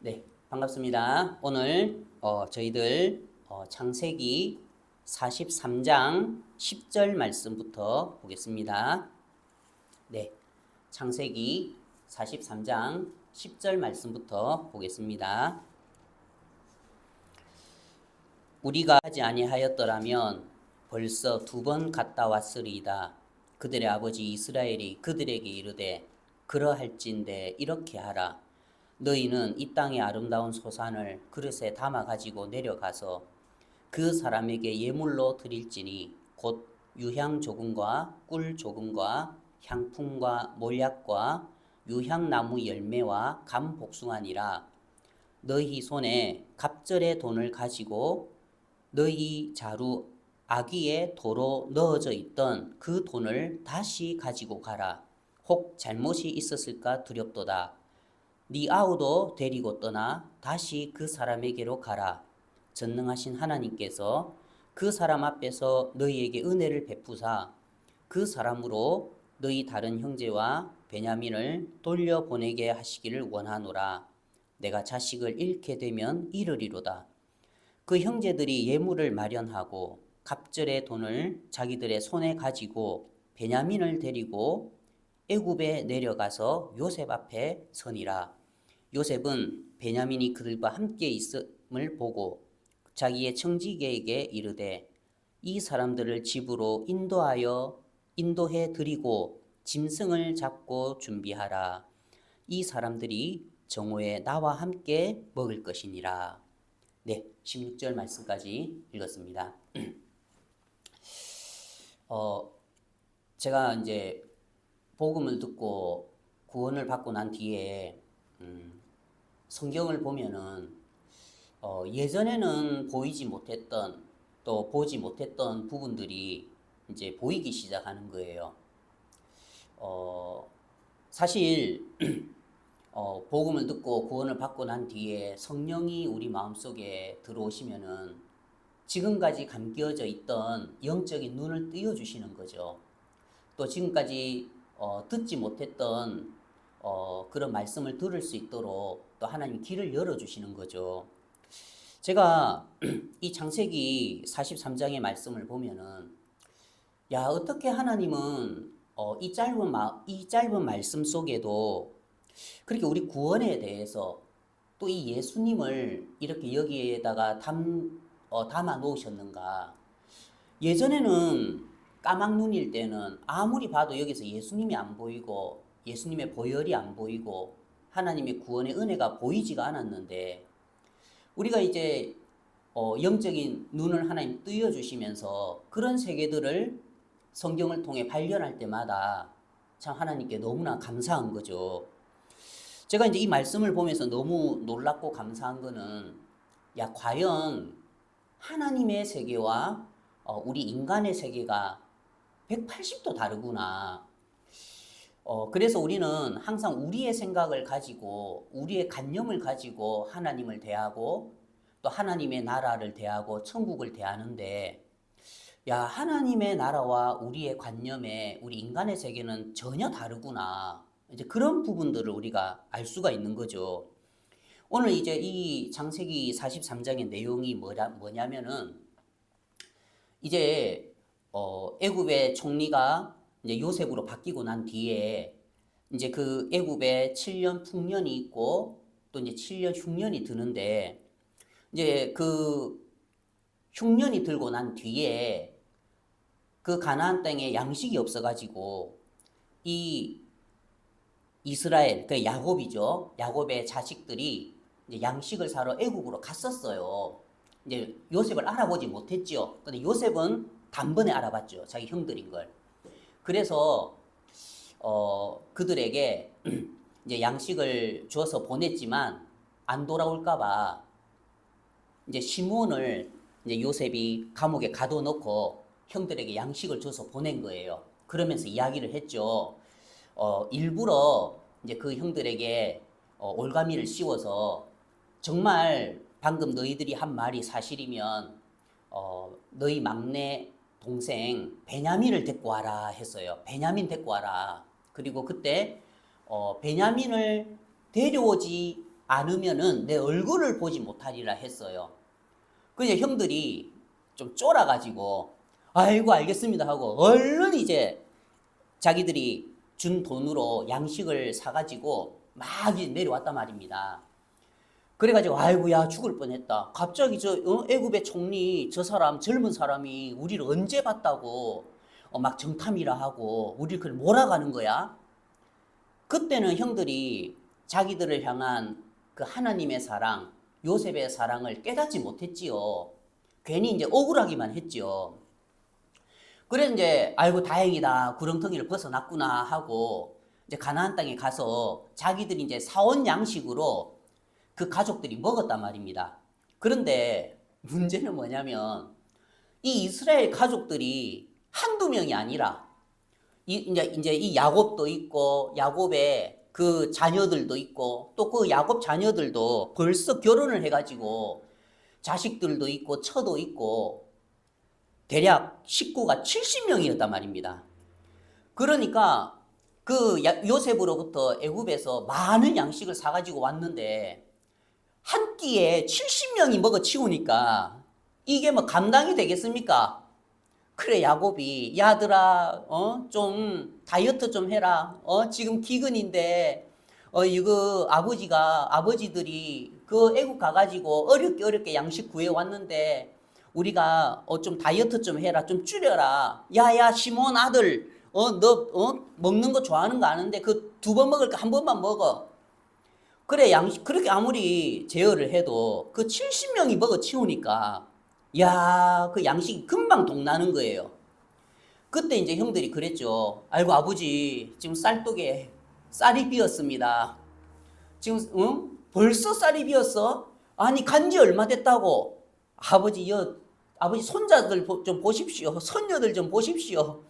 네, 반갑습니다. 오늘 저희들 창세기 43장 10절 말씀부터 보겠습니다. 네, 창세기 43장 10절 말씀부터 보겠습니다. 우리가 하지 아니하였더라면 벌써 2번 갔다 왔으리이다. 그들의 아버지 이스라엘이 그들에게 이르되 그러할진대 이렇게 하라. 너희는 이 땅의 아름다운 소산을 그릇에 담아 가지고 내려가서 그 사람에게 예물로 드릴지니 곧 유향 조금과 꿀 조금과 향품과 몰약과 유향나무 열매와 감 복숭아니라. 너희 손에 갑절의 돈을 가지고 너희 자루 아기의 도로 넣어져 있던 그 돈을 다시 가지고 가라. 혹 잘못이 있었을까 두렵도다. 네 아우도 데리고 떠나 다시 그 사람에게로 가라. 전능하신 하나님께서 그 사람 앞에서 너희에게 은혜를 베푸사 그 사람으로 너희 다른 형제와 베냐민을 돌려보내게 하시기를 원하노라. 내가 자식을 잃게 되면 이르리로다. 그 형제들이 예물을 마련하고 갑절의 돈을 자기들의 손에 가지고 베냐민을 데리고 애굽에 내려가서 요셉 앞에 서니라. 요셉은 베냐민이 그들과 함께 있음을 보고 자기의 청지기에게 이르되 이 사람들을 집으로 인도해 드리고 짐승을 잡고 준비하라. 이 사람들이 정오에 나와 함께 먹을 것이니라. 네, 16절 말씀까지 읽었습니다. 제가 이제 복음을 듣고 구원을 받고 난 뒤에 성경을 보면은 예전에는 보이지 못했던 또 보지 못했던 부분들이 이제 보이기 시작하는 거예요. 사실 복음을 듣고 구원을 받고 난 뒤에 성령이 우리 마음속에 들어오시면은 지금까지 감겨져 있던 영적인 눈을 띄워주시는 거죠. 또 지금까지 듣지 못했던 그런 말씀을 들을 수 있도록 또 하나님 길을 열어주시는 거죠. 제가 이 창세기 43장의 말씀을 보면은 야, 어떻게 하나님은 이 짧은 말씀 속에도 그렇게 우리 구원에 대해서 또 이 예수님을 이렇게 여기에다가 담아 놓으셨는가. 예전에는 까막눈일 때는 아무리 봐도 여기서 예수님이 안 보이고 예수님의 보혈이 안 보이고 하나님의 구원의 은혜가 보이지가 않았는데 우리가 이제 영적인 눈을 하나님 띄워주시면서 그런 세계들을 성경을 통해 발견할 때마다 참 하나님께 너무나 감사한 거죠. 제가 이제 이 말씀을 보면서 너무 놀랍고 감사한 거는 야, 과연 하나님의 세계와 우리 인간의 세계가 180도 다르구나. 그래서 우리는 항상 우리의 생각을 가지고 우리의 관념을 가지고 하나님을 대하고 또 하나님의 나라를 대하고 천국을 대하는데 야, 하나님의 나라와 우리의 관념에 우리 인간의 세계는 전혀 다르구나. 이제 그런 부분들을 우리가 알 수가 있는 거죠. 오늘 이제 이 창세기 43장의 내용이 뭐냐면은 이제 애굽의 총리가 이제 요셉으로 바뀌고 난 뒤에 이제 그 애굽에 7년 풍년이 있고 또 이제 7년 흉년이 드는데 이제 그 흉년이 들고 난 뒤에 그 가나안 땅에 양식이 없어가지고 이 이스라엘 그 야곱이죠. 야곱의 자식들이 이제 양식을 사러 애굽으로 갔었어요. 이제 요셉을 알아보지 못했죠. 근데 요셉은 단번에 알아봤죠. 자기 형들인 걸. 그래서 그들에게 이제 양식을 줘서 보냈지만 안 돌아올까봐 이제 시므온을 이제 요셉이 감옥에 가둬놓고 형들에게 양식을 줘서 보낸 거예요. 그러면서 이야기를 했죠. 일부러 이제 그 형들에게 올가미를 씌워서 정말 방금 너희들이 한 말이 사실이면 너희 막내 동생 베냐민을 데리고 와라 했어요. 베냐민 데리고 와라. 그리고 그때 베냐민을 데려오지 않으면은 내 얼굴을 보지 못하리라 했어요. 그냥 형들이 좀 쫄아가지고 아이고 알겠습니다 하고 얼른 이제 자기들이 준 돈으로 양식을 사가지고 막 내려왔단 말입니다. 그래가지고 아이고야 죽을 뻔했다. 갑자기 애굽의 총리 저 사람 젊은 사람이 우리를 언제 봤다고 막 정탐이라 하고 우리를 그걸 몰아가는 거야. 그때는 형들이 자기들을 향한 그 하나님의 사랑, 요셉의 사랑을 깨닫지 못했지요. 괜히 이제 억울하기만 했지요. 그래서 이제 아이고 다행이다 구렁텅이를 벗어났구나 하고 이제 가나안 땅에 가서 자기들이 이제 사온 양식으로 그 가족들이 먹었단 말입니다. 그런데 문제는 뭐냐면 이 이스라엘 가족들이 한두 명이 아니라 이제 이 야곱도 있고 야곱의 그 자녀들도 있고 또 그 야곱 자녀들도 벌써 결혼을 해가지고 자식들도 있고 처도 있고 대략 식구가 70명이었단 말입니다. 그러니까 그 요셉으로부터 애굽에서 많은 양식을 사가지고 왔는데 한 끼에 70명이 먹어 치우니까 이게 뭐 감당이 되겠습니까? 그래 야곱이 야들아 좀 다이어트 좀 해라. 지금 기근인데 이거 아버지들이 그 애국 가가지고 어렵게 양식 구해 왔는데 우리가 좀 다이어트 좀 해라. 좀 줄여라. 야야 시몬 아들 너 먹는 거 좋아하는 거 아는데 그 2번 먹을까? 한 번만 먹어. 그래 양식 그렇게 아무리 제어를 해도 그 70명이 먹어 치우니까 야 그 양식이 금방 동나는 거예요. 그때 이제 형들이 그랬죠. 아이고 아버지 지금 쌀독에 쌀이 비었습니다. 지금 벌써 쌀이 비었어? 아니 간지 얼마 됐다고? 아버지 손자들 좀 보십시오. 손녀들 좀 보십시오.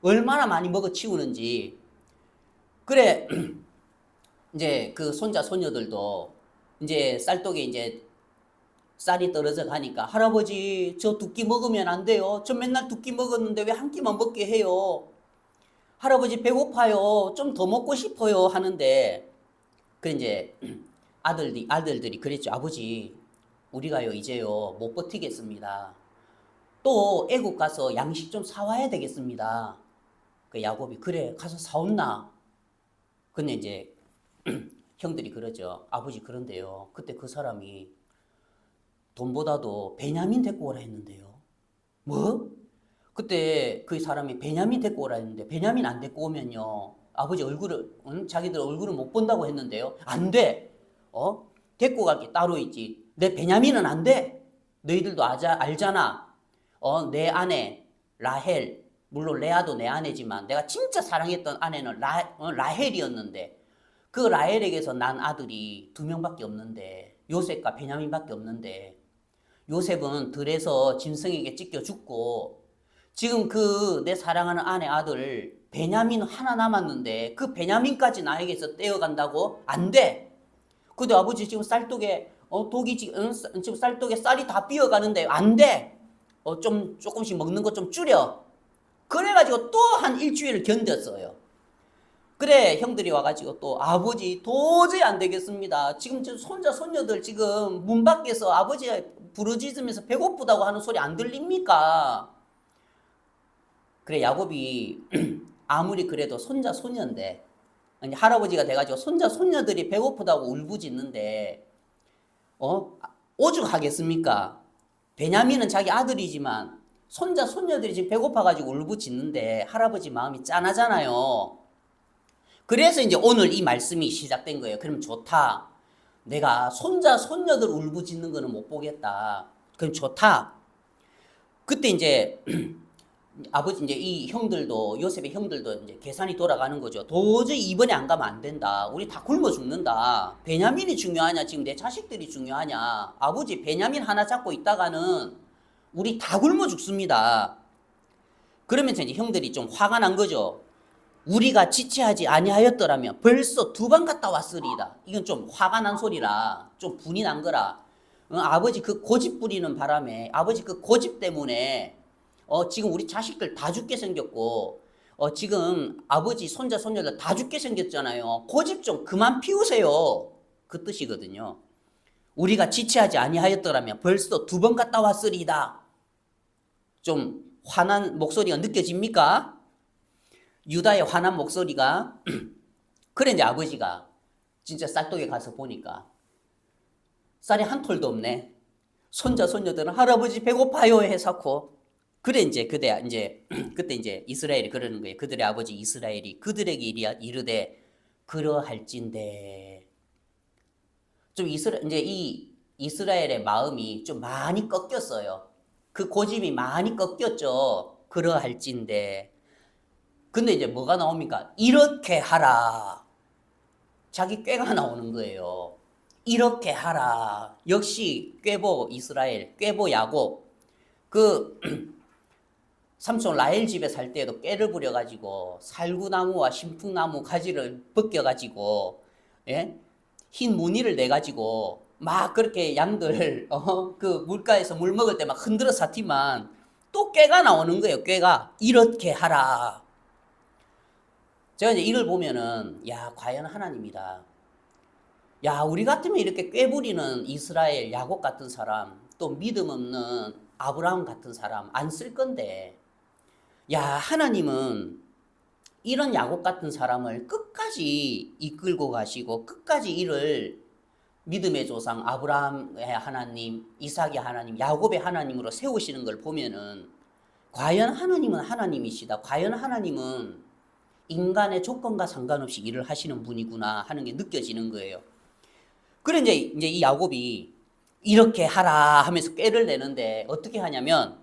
얼마나 많이 먹어 치우는지. 그래 이제 그 손자 손녀들도 이제 쌀독에 이제 쌀이 떨어져 가니까 할아버지 저 2끼 먹으면 안 돼요. 저 맨날 2끼 먹었는데 왜 한 끼만 먹게 해요. 할아버지 배고파요. 좀 더 먹고 싶어요 하는데 그 이제 아들들이 그랬죠. 아버지 우리가요 이제요 못 버티겠습니다. 또 애국 가서 양식 좀 사와야 되겠습니다. 그 야곱이 그래 가서 사온나. 근데 이제 형들이 그러죠. 아버지 그런데요 그때 그 사람이 돈보다도 베냐민 데리고 오라 했는데요. 뭐? 그때 그 사람이 베냐민 데리고 오라 했는데 베냐민 안 데리고 오면요 아버지 자기들 얼굴을 못 본다고 했는데요. 안 돼. 데리고 갈 게 따로 있지. 내 베냐민은 안 돼. 너희들도 알잖아. 내 아내 라헬, 물론 레아도 내 아내지만 내가 진짜 사랑했던 아내는 라헬이었는데 그 라헬에게서 난 아들이 2명밖에 없는데 요셉과 베냐민밖에 없는데 요셉은 들에서 짐승에게 찢겨 죽고 지금 그 내 사랑하는 아내 아들 베냐민 하나 남았는데 그 베냐민까지 나에게서 떼어간다고? 안 돼. 근데 아버지 지금 쌀독에 지금 쌀독에 쌀이 다 비어가는데 안 돼. 조금씩 먹는 거 좀 줄여. 그래가지고 또 한 일주일을 견뎠어요. 그래 형들이 와가지고 또 아버지 도저히 안 되겠습니다. 지금 저 손자 손녀들 지금 문 밖에서 아버지 부르짖으면서 배고프다고 하는 소리 안 들립니까? 그래 야곱이 아무리 그래도 손자 손녀인데 할아버지가 돼가지고 손자 손녀들이 배고프다고 울부짖는데 오죽하겠습니까? 베냐민은 자기 아들이지만 손자 손녀들이 지금 배고파가지고 울부짖는데 할아버지 마음이 짠하잖아요. 그래서 이제 오늘 이 말씀이 시작된 거예요. 그럼 좋다. 내가 손자 손녀들 울부짖는 거는 못 보겠다. 그럼 좋다. 그때 이제 아버지 이제 이 형들도 요셉의 형들도 이제 계산이 돌아가는 거죠. 도저히 이번에 안 가면 안 된다. 우리 다 굶어 죽는다. 베냐민이 중요하냐? 지금 내 자식들이 중요하냐? 아버지 베냐민 하나 잡고 있다가는 우리 다 굶어 죽습니다. 그러면서 이제 형들이 좀 화가 난 거죠. 우리가 지체하지 아니하였더라면 벌써 2번 갔다 왔으리다. 이건 좀 화가 난 소리라 좀 분이 난 거라. 아버지 그 고집 부리는 바람에 아버지 그 고집 때문에 지금 우리 자식들 다 죽게 생겼고 지금 아버지 손자 손녀들 다 죽게 생겼잖아요. 고집 좀 그만 피우세요. 그 뜻이거든요. 우리가 지체하지 아니하였더라면 벌써 2번 갔다 왔으리이다. 좀 화난 목소리가 느껴집니까? 유다의 화난 목소리가. 그래 이제 아버지가 진짜 쌀독에 가서 보니까 쌀이 한 톨도 없네. 손자 손녀들은 할아버지 배고파요 해서고. 그래 이제 그때 이제 이스라엘이 그러는 거예요. 그들의 아버지 이스라엘이 그들에게 이르되 그러할진대. 좀 이제 이 이스라엘의 마음이 좀 많이 꺾였어요. 그 고집이 많이 꺾였죠. 그러할진대. 근데 이제 뭐가 나옵니까? 이렇게 하라. 자기 꾀가 나오는 거예요. 이렇게 하라. 역시 꾀보 이스라엘, 꾀보 야곱. 그 삼손 라헬 집에 살 때에도 꾀를 부려가지고 살구나무와 신풍나무 가지를 벗겨가지고, 예? 흰 무늬를 내가지고 막 그렇게 양들 그 물가에서 물 먹을 때 막 흔들어 샀지만 또 꾀가 나오는 거예요. 꾀가 이렇게 하라. 제가 이제 이걸 보면은 야 과연 하나님이다. 야 우리 같으면 이렇게 꾀부리는 이스라엘 야곱 같은 사람, 또 믿음 없는 아브라함 같은 사람 안 쓸 건데, 야 하나님은 이런 야곱 같은 사람을 끝까지 이끌고 가시고 끝까지 이를 믿음의 조상 아브라함의 하나님, 이삭의 하나님, 야곱의 하나님으로 세우시는 걸 보면은 과연 하나님은 하나님이시다. 과연 하나님은 인간의 조건과 상관없이 일을 하시는 분이구나 하는 게 느껴지는 거예요. 그래 이제 이 야곱이 이렇게 하라 하면서 꾀를 내는데 어떻게 하냐면,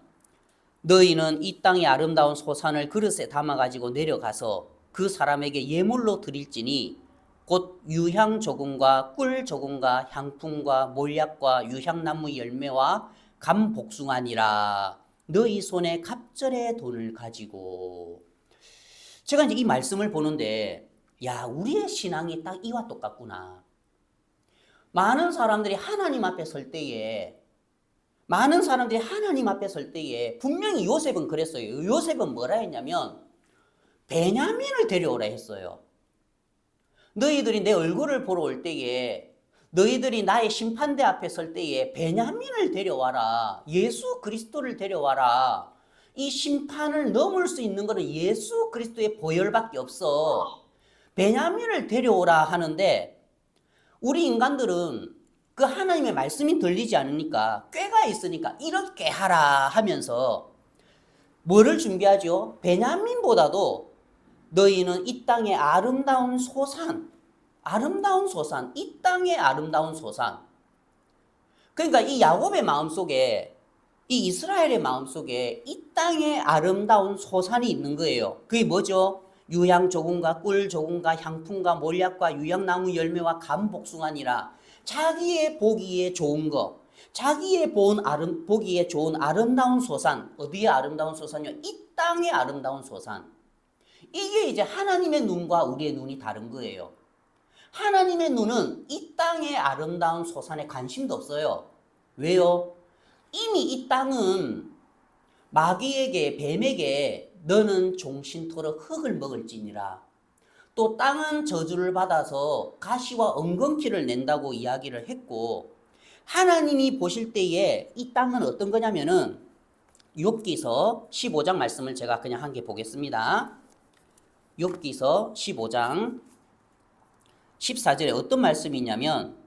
너희는 이 땅의 아름다운 소산을 그릇에 담아가지고 내려가서 그 사람에게 예물로 드릴지니 곧 유향 조금과 꿀 조금과 향품과 몰약과 유향나무 열매와 감 복숭아니라. 너희 손에 갑절의 돈을 가지고. 제가 이제 이 말씀을 보는데 야 우리의 신앙이 딱 이와 똑같구나. 많은 사람들이 하나님 앞에 설 때에 분명히 요셉은 그랬어요. 요셉은 뭐라 했냐면 베냐민을 데려오라 했어요. 너희들이 내 얼굴을 보러 올 때에, 너희들이 나의 심판대 앞에 설 때에 베냐민을 데려와라. 예수 그리스도를 데려와라. 이 심판을 넘을 수 있는 것은 예수 그리스도의 보혈밖에 없어. 베냐민을 데려오라 하는데 우리 인간들은 그 하나님의 말씀이 들리지 않으니까 꾀가 있으니까 이렇게 하라 하면서 뭐를 준비하죠? 베냐민보다도 너희는 이 땅의 아름다운 소산, 이 땅의 아름다운 소산. 그러니까 이 야곱의 마음속에, 이 이스라엘의 마음속에 이 땅의 아름다운 소산이 있는 거예요. 그게 뭐죠? 유향 조금과 꿀 조금과 향품과 몰약과 유향나무 열매와 감 복숭아니라. 자기의 보기에 좋은 거, 자기의 보기에 좋은 아름다운 소산. 어디의 아름다운 소산이요? 이 땅의 아름다운 소산. 이게 이제 하나님의 눈과 우리의 눈이 다른 거예요. 하나님의 눈은 이 땅의 아름다운 소산에 관심도 없어요. 왜요? 이미 이 땅은 마귀에게, 뱀에게 너는 종신토록 흙을 먹을지니라. 또 땅은 저주를 받아서 가시와 엉겅퀴를 낸다고 이야기를 했고, 하나님이 보실 때에 이 땅은 어떤 거냐면은 욥기서 15장 말씀을 제가 그냥 한 개 보겠습니다. 욥기서 15장 14절에 어떤 말씀이 있냐면,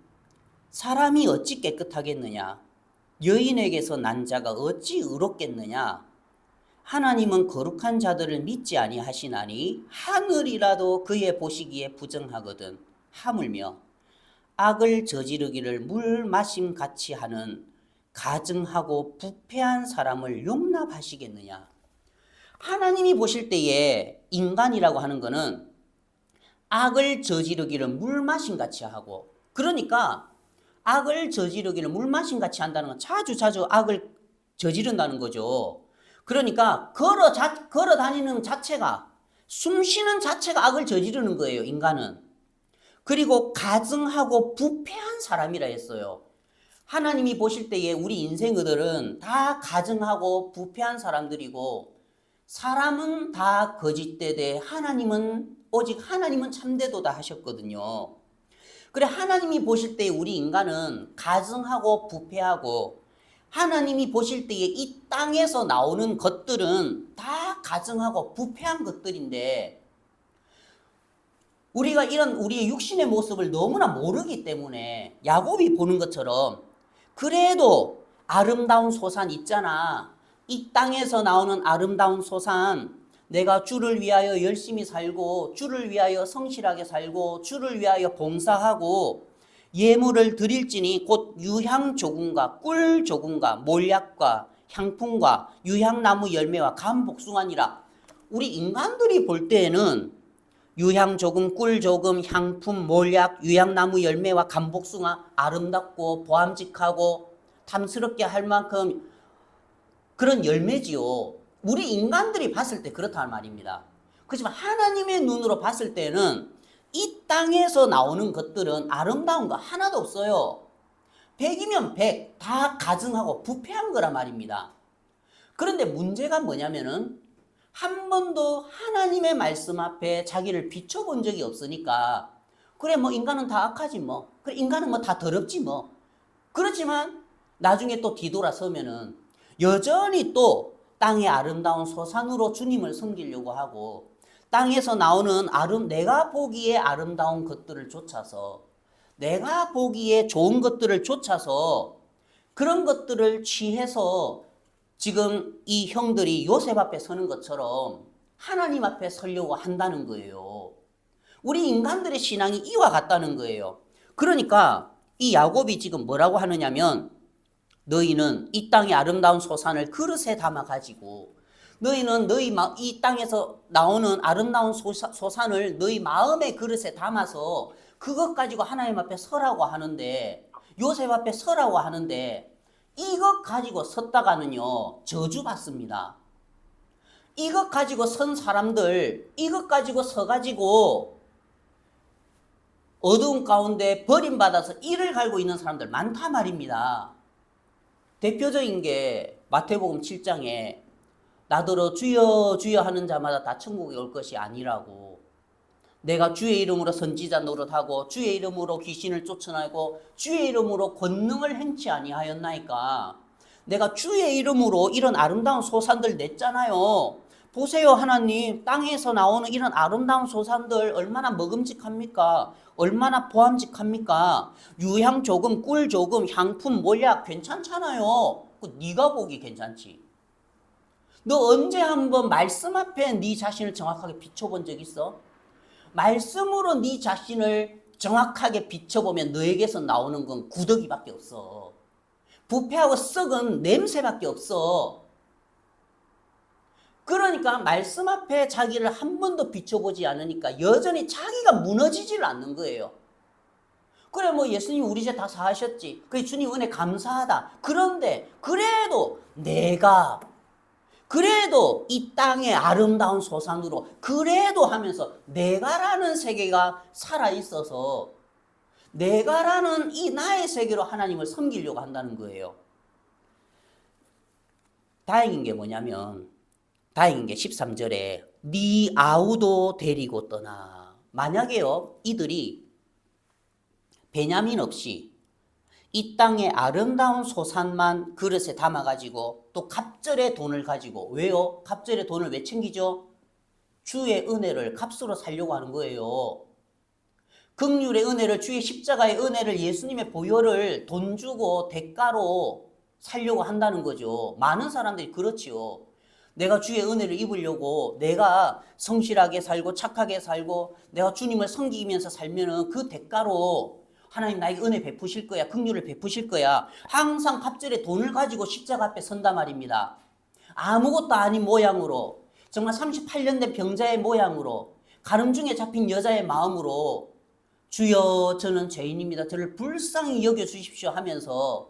사람이 어찌 깨끗하겠느냐? 여인에게서 난 자가 어찌 의롭겠느냐? 하나님은 거룩한 자들을 믿지 아니하시나니 하늘이라도 그의 보시기에 부정하거든. 하물며 악을 저지르기를 물 마심 같이 하는 가증하고 부패한 사람을 용납하시겠느냐? 하나님이 보실 때에 인간이라고 하는 거는 악을 저지르기를 물 마심 같이 하고, 그러니까 악을 저지르기를 물 마심 같이 한다는 건 자주 악을 저지른다는 거죠. 그러니까 걸어 다니는 자체가, 숨 쉬는 자체가 악을 저지르는 거예요, 인간은. 그리고 가증하고 부패한 사람이라 했어요. 하나님이 보실 때에 우리 인생들은 다 가증하고 부패한 사람들이고, 사람은 다 거짓되되 오직 하나님은 참되도다 하셨거든요. 그래, 하나님이 보실 때 우리 인간은 가증하고 부패하고, 하나님이 보실 때에 이 땅에서 나오는 것들은 다 가증하고 부패한 것들인데, 우리가 이런 우리의 육신의 모습을 너무나 모르기 때문에 야곱이 보는 것처럼, 그래도 아름다운 소산 있잖아. 이 땅에서 나오는 아름다운 소산, 내가 주를 위하여 열심히 살고, 주를 위하여 성실하게 살고, 주를 위하여 봉사하고, 예물을 드릴지니 곧 유향 조금과 꿀 조금과 몰약과 향품과 유향나무 열매와 감 복숭아니라. 우리 인간들이 볼 때에는 유향 조금, 꿀 조금, 향품, 몰약, 유향나무 열매와 감복숭아 아름답고 보암직하고 탐스럽게 할 만큼 그런 열매지요. 우리 인간들이 봤을 때 그렇다는 말입니다. 그렇지만 하나님의 눈으로 봤을 때는 이 땅에서 나오는 것들은 아름다운 거 하나도 없어요. 100이면 100, 다 가증하고 부패한 거란 말입니다. 그런데 문제가 뭐냐면은 한 번도 하나님의 말씀 앞에 자기를 비춰본 적이 없으니까, 그래 뭐 인간은 다 악하지 뭐, 그래 인간은 뭐 다 더럽지 뭐. 그렇지만 나중에 또 뒤돌아서면은 여전히 또 땅의 아름다운 소산으로 주님을 섬기려고 하고, 땅에서 나오는 내가 보기에 아름다운 것들을 쫓아서, 내가 보기에 좋은 것들을 쫓아서 그런 것들을 취해서 지금 이 형들이 요셉 앞에 서는 것처럼 하나님 앞에 서려고 한다는 거예요. 우리 인간들의 신앙이 이와 같다는 거예요. 그러니까 이 야곱이 지금 뭐라고 하느냐면, 너희는 이 땅의 아름다운 소산을 그릇에 담아 가지고, 너희는 이 땅에서 나오는 아름다운 소산을 너희 마음의 그릇에 담아서 그것 가지고 하나님 앞에 서라고 하는데, 요셉 앞에 서라고 하는데, 이것 가지고 섰다가는요 저주받습니다. 이것 가지고 선 사람들, 이것 가지고 서가지고 어두운 가운데 버림받아서 이를 갈고 있는 사람들 많다 말입니다. 대표적인 게 마태복음 7장에 나더러 주여 주여 하는 자마다 다 천국에 올 것이 아니라고, 내가 주의 이름으로 선지자 노릇하고 주의 이름으로 귀신을 쫓아내고 주의 이름으로 권능을 행치 아니하였나이까. 내가 주의 이름으로 이런 아름다운 소산들 냈잖아요. 보세요 하나님, 땅에서 나오는 이런 아름다운 소산들 얼마나 먹음직합니까? 얼마나 보암직합니까? 유향 조금, 꿀 조금, 향품, 몰약 괜찮잖아요. 네가 보기 괜찮지. 너 언제 한번 말씀 앞에 네 자신을 정확하게 비춰본 적 있어? 말씀으로 네 자신을 정확하게 비춰보면 너에게서 나오는 건 구더기밖에 없어. 부패하고 썩은 냄새밖에 없어. 그러니까 말씀 앞에 자기를 한 번도 비춰보지 않으니까 여전히 자기가 무너지질 않는 거예요. 그래 뭐 예수님 우리 죄 다 사하셨지. 그래 주님 은혜 감사하다. 그런데 그래도 이 땅의 아름다운 소산으로 그래도 하면서 내가라는 세계가 살아있어서 내가라는 이 나의 세계로 하나님을 섬기려고 한다는 거예요. 다행인 게 뭐냐면, 다행인 게 13절에 네 아우도 데리고 떠나. 만약에요 이들이 베냐민 없이 이 땅의 아름다운 소산만 그릇에 담아가지고 또 갑절의 돈을 가지고, 왜요? 갑절의 돈을 왜 챙기죠? 주의 은혜를 값으로 살려고 하는 거예요. 긍휼의 은혜를, 주의 십자가의 은혜를, 예수님의 보혈을 돈 주고 대가로 살려고 한다는 거죠. 많은 사람들이 그렇지요. 내가 주의 은혜를 입으려고 내가 성실하게 살고 착하게 살고 내가 주님을 섬기면서 살면은 그 대가로 하나님 나에게 은혜 베푸실 거야, 긍휼을 베푸실 거야. 항상 갑절에 돈을 가지고 십자가 앞에 선단 말입니다. 아무것도 아닌 모양으로, 정말 38년 된 병자의 모양으로, 가늠중에 잡힌 여자의 마음으로 주여 저는 죄인입니다, 저를 불쌍히 여겨주십시오 하면서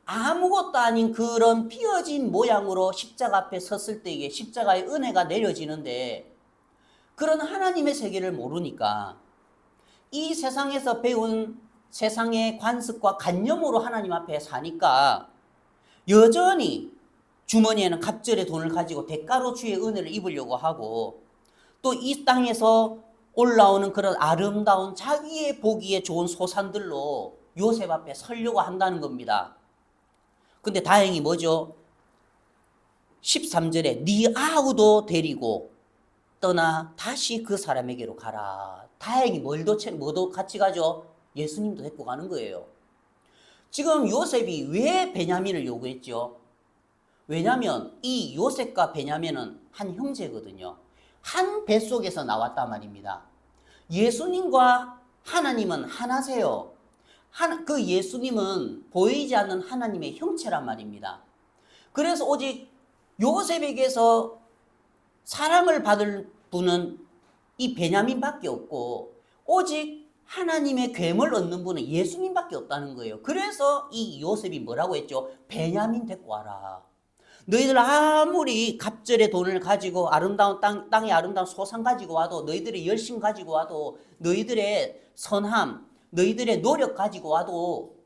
아무것도 아닌 그런 피어진 모양으로 십자가 앞에 섰을 때에 십자가의 은혜가 내려지는데, 그런 하나님의 세계를 모르니까 이 세상에서 배운 세상의 관습과 관념으로 하나님 앞에 사니까 여전히 주머니에는 갑절의 돈을 가지고 대가로 주의 은혜를 입으려고 하고, 또 이 땅에서 올라오는 그런 아름다운 자기의 보기에 좋은 소산들로 요셉 앞에 서려고 한다는 겁니다. 근데 다행히 뭐죠? 13절에 네 아우도 데리고 떠나 다시 그 사람에게로 가라. 다행히 뭐도 같이 가죠? 예수님도 데리고 가는 거예요. 지금 요셉이 왜 베냐민을 요구했죠? 왜냐하면 이 요셉과 베냐민은 한 형제거든요. 한 뱃속에서 나왔단 말입니다. 예수님과 하나님은 하나세요. 그 예수님은 보이지 않는 하나님의 형체란 말입니다. 그래서 오직 요셉에게서 사랑을 받을 분은 이 베냐민밖에 없고 오직 하나님의 괴물 얻는 분은 예수님밖에 없다는 거예요. 그래서 이 요셉이 뭐라고 했죠? 베냐민 데리고 와라. 너희들 아무리 갑절의 돈을 가지고 아름다운 땅의 아름다운 소산 가지고 와도, 너희들의 열심 가지고 와도, 너희들의 선함, 너희들의 노력 가지고 와도,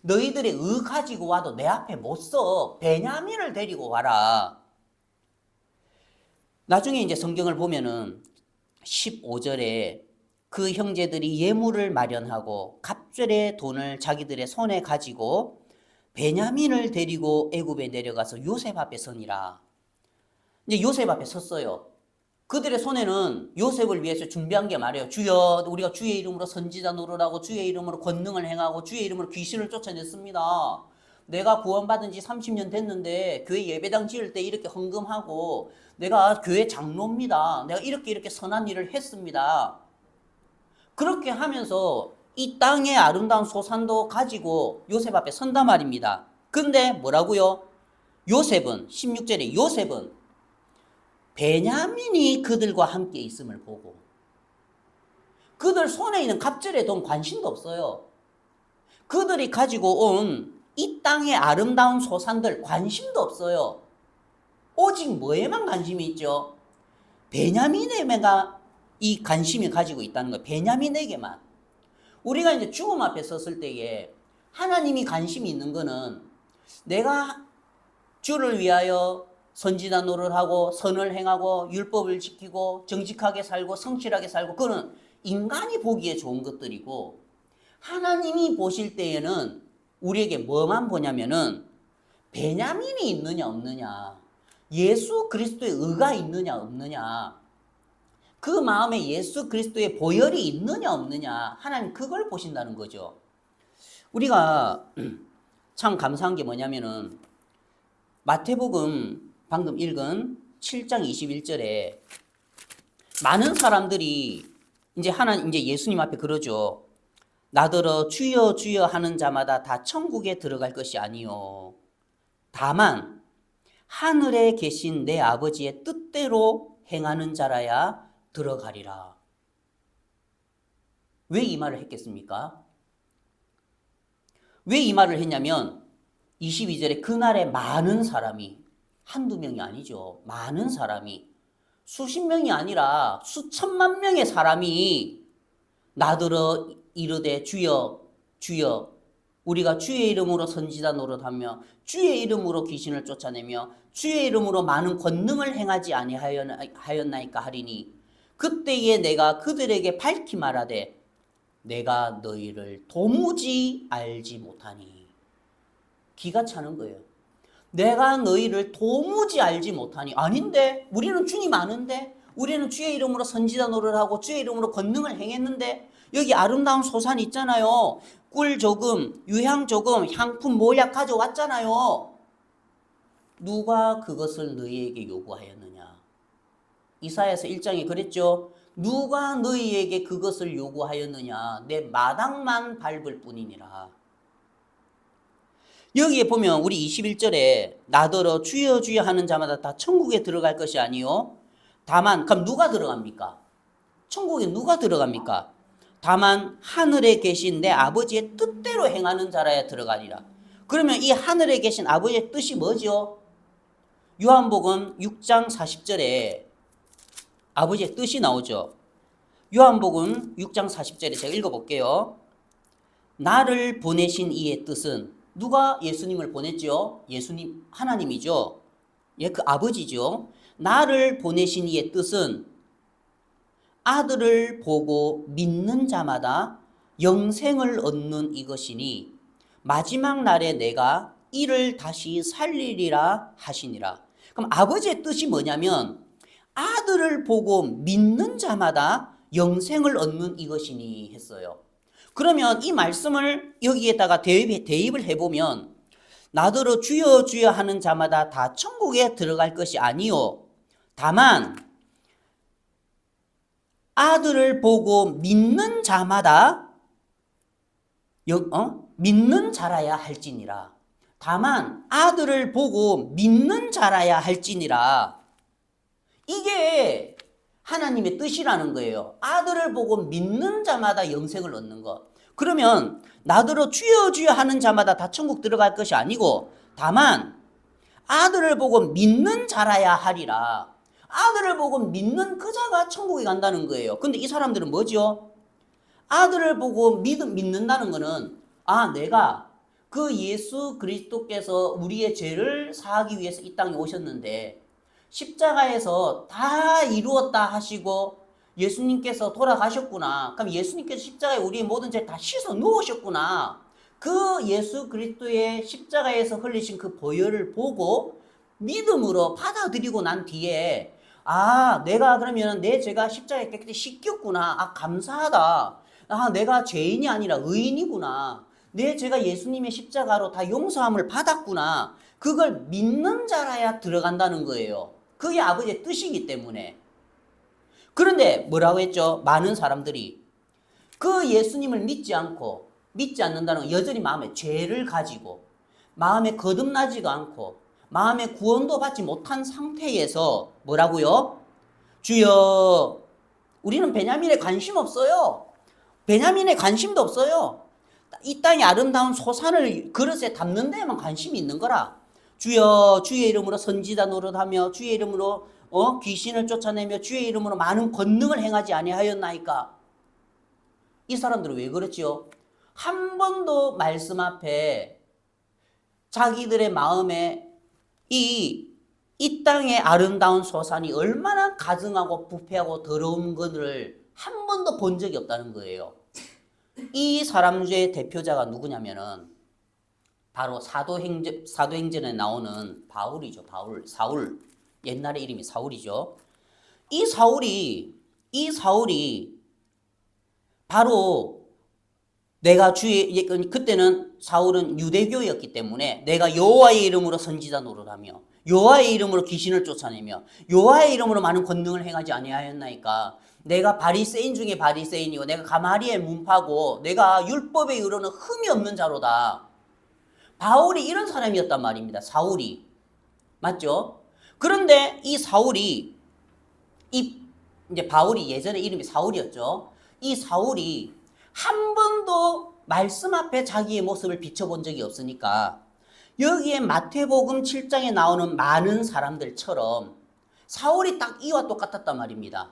너희들의 의 가지고 와도 내 앞에 못 서. 베냐민을 데리고 와라. 나중에 이제 성경을 보면은 15절에 그 형제들이 예물을 마련하고 갑절의 돈을 자기들의 손에 가지고 베냐민을 데리고 애굽에 내려가서 요셉 앞에 서니라. 이제 요셉 앞에 섰어요. 그들의 손에는 요셉을 위해서 준비한 게 말이에요. 주여, 우리가 주의 이름으로 선지자 노릇하고 주의 이름으로 권능을 행하고 주의 이름으로 귀신을 쫓아냈습니다. 내가 구원받은 지 30년 됐는데 교회 예배당 지을 때 이렇게 헌금하고, 내가 교회 장로입니다. 내가 이렇게 선한 일을 했습니다. 그렇게 하면서 이 땅의 아름다운 소산도 가지고 요셉 앞에 선단 말입니다. 근데 뭐라고요? 요셉은 16절에 요셉은 베냐민이 그들과 함께 있음을 보고 그들 손에 있는 갑절의 돈 관심도 없어요. 그들이 가지고 온 이 땅의 아름다운 소산들 관심도 없어요. 오직 뭐에만 관심이 있죠? 베냐민에게만 이 관심이 가지고 있다는 거예요. 베냐민에게만. 우리가 이제 죽음 앞에 섰을 때에 하나님이 관심이 있는 거는 내가 주를 위하여 선지자 노릇하고 선을 행하고 율법을 지키고 정직하게 살고 성실하게 살고, 그거는 인간이 보기에 좋은 것들이고, 하나님이 보실 때에는 우리에게 뭐만 보냐면은 베냐민이 있느냐 없느냐, 예수 그리스도의 의가 있느냐 없느냐, 그 마음에 예수 그리스도의 보혈이 있느냐 없느냐, 하나님 그걸 보신다는 거죠. 우리가 참 감사한 게 뭐냐면은 마태복음 방금 읽은 7장 21절에 많은 사람들이 이제 예수님 앞에 그러죠. 나더러 주여 주여 하는 자마다 다 천국에 들어갈 것이 아니요 다만 하늘에 계신 내 아버지의 뜻대로 행하는 자라야 들어가리라. 왜 이 말을 했겠습니까? 왜 이 말을 했냐면 22절에 그날에 많은 사람이, 한두 명이 아니죠. 많은 사람이, 수십 명이 아니라 수천만 명의 사람이 나더러 이르되 주여 주여, 우리가 주의 이름으로 선지자 노릇하며 주의 이름으로 귀신을 쫓아내며 주의 이름으로 많은 권능을 행하지 아니하였나이까 하리니 그때에 내가 그들에게 밝히 말하되 내가 너희를 도무지 알지 못하니. 기가 차는 거예요. 내가 너희를 도무지 알지 못하니. 아닌데, 우리는 주님 아는데, 우리는 주의 이름으로 선지자 노릇하고 주의 이름으로 권능을 행했는데, 여기 아름다운 소산 있잖아요. 꿀 조금, 유향 조금, 향품 모약 가져왔잖아요. 누가 그것을 너희에게 요구하였느냐? 이사야서 1장에 그랬죠. 누가 너희에게 그것을 요구하였느냐? 내 마당만 밟을 뿐이니라. 여기에 보면 우리 21절에 나더러 주여 주여 하는 자마다 다 천국에 들어갈 것이 아니요 다만, 그럼 누가 들어갑니까? 천국에 누가 들어갑니까? 다만 하늘에 계신 내 아버지의 뜻대로 행하는 자라야 들어가리라. 그러면 이 하늘에 계신 아버지의 뜻이 뭐죠? 요한복음 6장 40절에 아버지의 뜻이 나오죠. 요한복음 6장 40절에 제가 읽어볼게요. 나를 보내신 이의 뜻은, 누가 예수님을 보냈죠? 예수님, 하나님이죠. 예, 그 아버지죠. 나를 보내신 이의 뜻은 아들을 보고 믿는 자마다 영생을 얻는 이것이니 마지막 날에 내가 이를 다시 살리리라 하시니라. 그럼 아버지의 뜻이 뭐냐면 아들을 보고 믿는 자마다 영생을 얻는 이것이니 했어요. 그러면 이 말씀을 여기에다가 대입을 해보면 나더러 주여 주여 하는 자마다 다 천국에 들어갈 것이 아니요 다만 아들을 보고 믿는 자마다 믿는 자라야 할지니라. 다만 아들을 보고 믿는 자라야 할지니라. 이게 하나님의 뜻이라는 거예요. 아들을 보고 믿는 자마다 영생을 얻는 것. 그러면 나더러 주여 주여 하는 자마다 다 천국 들어갈 것이 아니고 다만 아들을 보고 믿는 자라야 하리라. 아들을 보고 믿는 그 자가 천국에 간다는 거예요. 근데 이 사람들은 뭐죠? 아들을 보고 믿는다는 거는 내가 그 예수 그리스도께서 우리의 죄를 사하기 위해서 이 땅에 오셨는데 십자가에서 다 이루었다 하시고 예수님께서 돌아가셨구나. 그럼 예수님께서 십자가에 우리의 모든 죄 다 씻어 놓으셨구나. 그 예수 그리스도의 십자가에서 흘리신 그 보혈을 보고 믿음으로 받아들이고 난 뒤에 내가 그러면 내 죄가 십자가에 깨끗이 씻겼구나. 감사하다. 내가 죄인이 아니라 의인이구나. 내 죄가 예수님의 십자가로 다 용서함을 받았구나. 그걸 믿는 자라야 들어간다는 거예요. 그게 아버지의 뜻이기 때문에. 그런데 뭐라고 했죠? 많은 사람들이 그 예수님을 믿지 않는다는 건 여전히 마음에 죄를 가지고 마음에 거듭나지가 않고 마음에 구원도 받지 못한 상태에서 뭐라고요? 주여, 우리는 베냐민에 관심 없어요. 베냐민에 관심도 없어요. 이 땅의 아름다운 소산을 그릇에 담는 데에만 관심이 있는 거라. 주여, 주의 이름으로 선지자 노릇하며 주의 이름으로 귀신을 쫓아내며 주의 이름으로 많은 권능을 행하지 아니하였나이까. 이 사람들은 왜 그렇지요? 한 번도 말씀 앞에 자기들의 마음에 이 땅의 아름다운 소산이 얼마나 가증하고 부패하고 더러운 것을 한 번도 본 적이 없다는 거예요. 이 사람들의 대표자가 누구냐면은 바로 사도행전에 나오는 바울이죠. 사울. 옛날에 이름이 사울이죠. 이 사울이 바로 내가 그때는 사울은 유대교였기 때문에 내가 여호와의 이름으로 선지자 노릇하며 여호와의 이름으로 귀신을 쫓아내며 여호와의 이름으로 많은 권능을 행하지 아니하였나이까. 내가 바리새인 중에 바리새인이고 내가 가마리엘 문파고 내가 율법에 이르는 흠이 없는 자로다. 바울이 이런 사람이었단 말입니다. 사울이. 맞죠? 그런데 이 사울이 이제 바울이 예전에 이름이 사울이었죠. 이 사울이 한 번도 말씀 앞에 자기의 모습을 비춰본 적이 없으니까 여기에 마태복음 7장에 나오는 많은 사람들처럼 사울이 딱 이와 똑같았단 말입니다.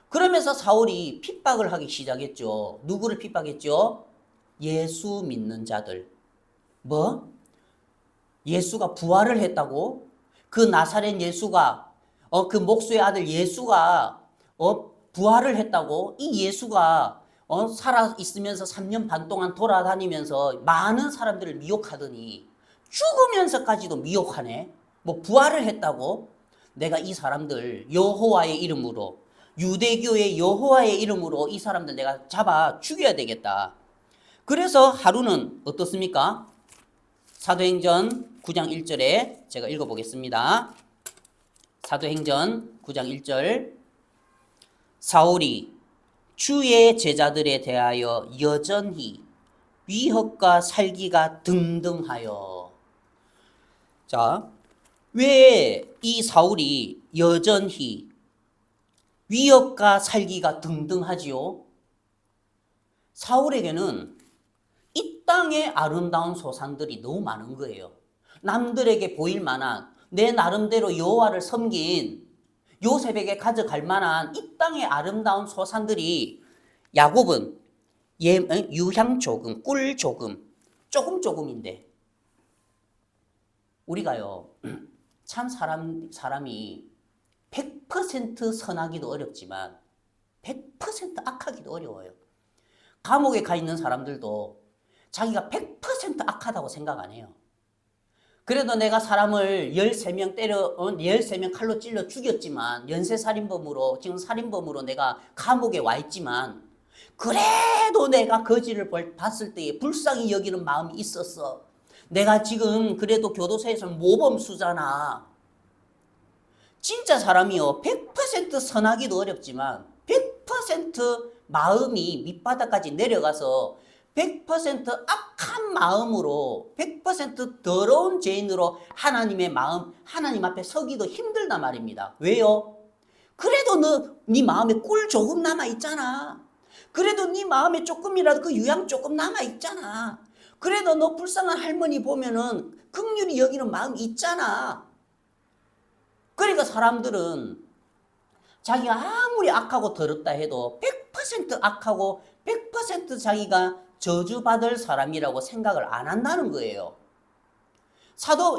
그러면서 사울이 핍박을 하기 시작했죠. 누구를 핍박했죠? 예수 믿는 자들. 뭐? 예수가 부활을 했다고? 그 나사렛 예수가 그 목수의 아들 예수가 부활을 했다고? 이 예수가 살아 있으면서 3년 반 동안 돌아다니면서 많은 사람들을 미혹하더니 죽으면서까지도 미혹하네. 뭐 부활을 했다고? 내가 이 사람들 여호와의 이름으로 유대교의 여호와의 이름으로 이 사람들 내가 잡아 죽여야 되겠다. 그래서 하루는 어떻습니까? 사도행전 9장 1절에 제가 읽어보겠습니다. 사도행전 9장 1절 사울이 주의 제자들에 대하여 여전히 위협과 살기가 등등하여. 자, 왜 이 사울이 여전히 위협과 살기가 등등하지요? 사울에게는 이 땅의 아름다운 소산들이 너무 많은 거예요. 남들에게 보일 만한 내 나름대로 여호와를 섬긴 요셉에게 가져갈 만한 이 땅의 아름다운 소산들이 야곱은 유향 조금, 꿀 조금, 조금인데 우리가요 참 사람이 100% 선하기도 어렵지만 100% 악하기도 어려워요. 감옥에 가 있는 사람들도 자기가 100% 악하다고 생각 안 해요. 그래도 내가 사람을 13명 13명 칼로 찔러 죽였지만, 연쇄살인범으로, 지금 살인범으로 내가 감옥에 와 있지만, 그래도 내가 거지를 봤을 때에 불쌍히 여기는 마음이 있었어. 내가 지금 그래도 교도소에서는 모범수잖아. 진짜 사람이요, 100% 선하기도 어렵지만 100% 마음이 밑바닥까지 내려가서 100% 악한 마음으로 100% 더러운 죄인으로 하나님의 마음, 하나님 앞에 서기도 힘들단 말입니다. 왜요? 그래도 네 마음에 꿀 조금 남아있잖아. 그래도 네 마음에 조금이라도 그 유양 조금 남아있잖아. 그래도 너 불쌍한 할머니 보면은 긍휼히 여기는 마음이 있잖아. 그러니까 사람들은 자기가 아무리 악하고 더럽다 해도 100% 악하고 100% 자기가 저주받을 사람이라고 생각을 안 한다는 거예요.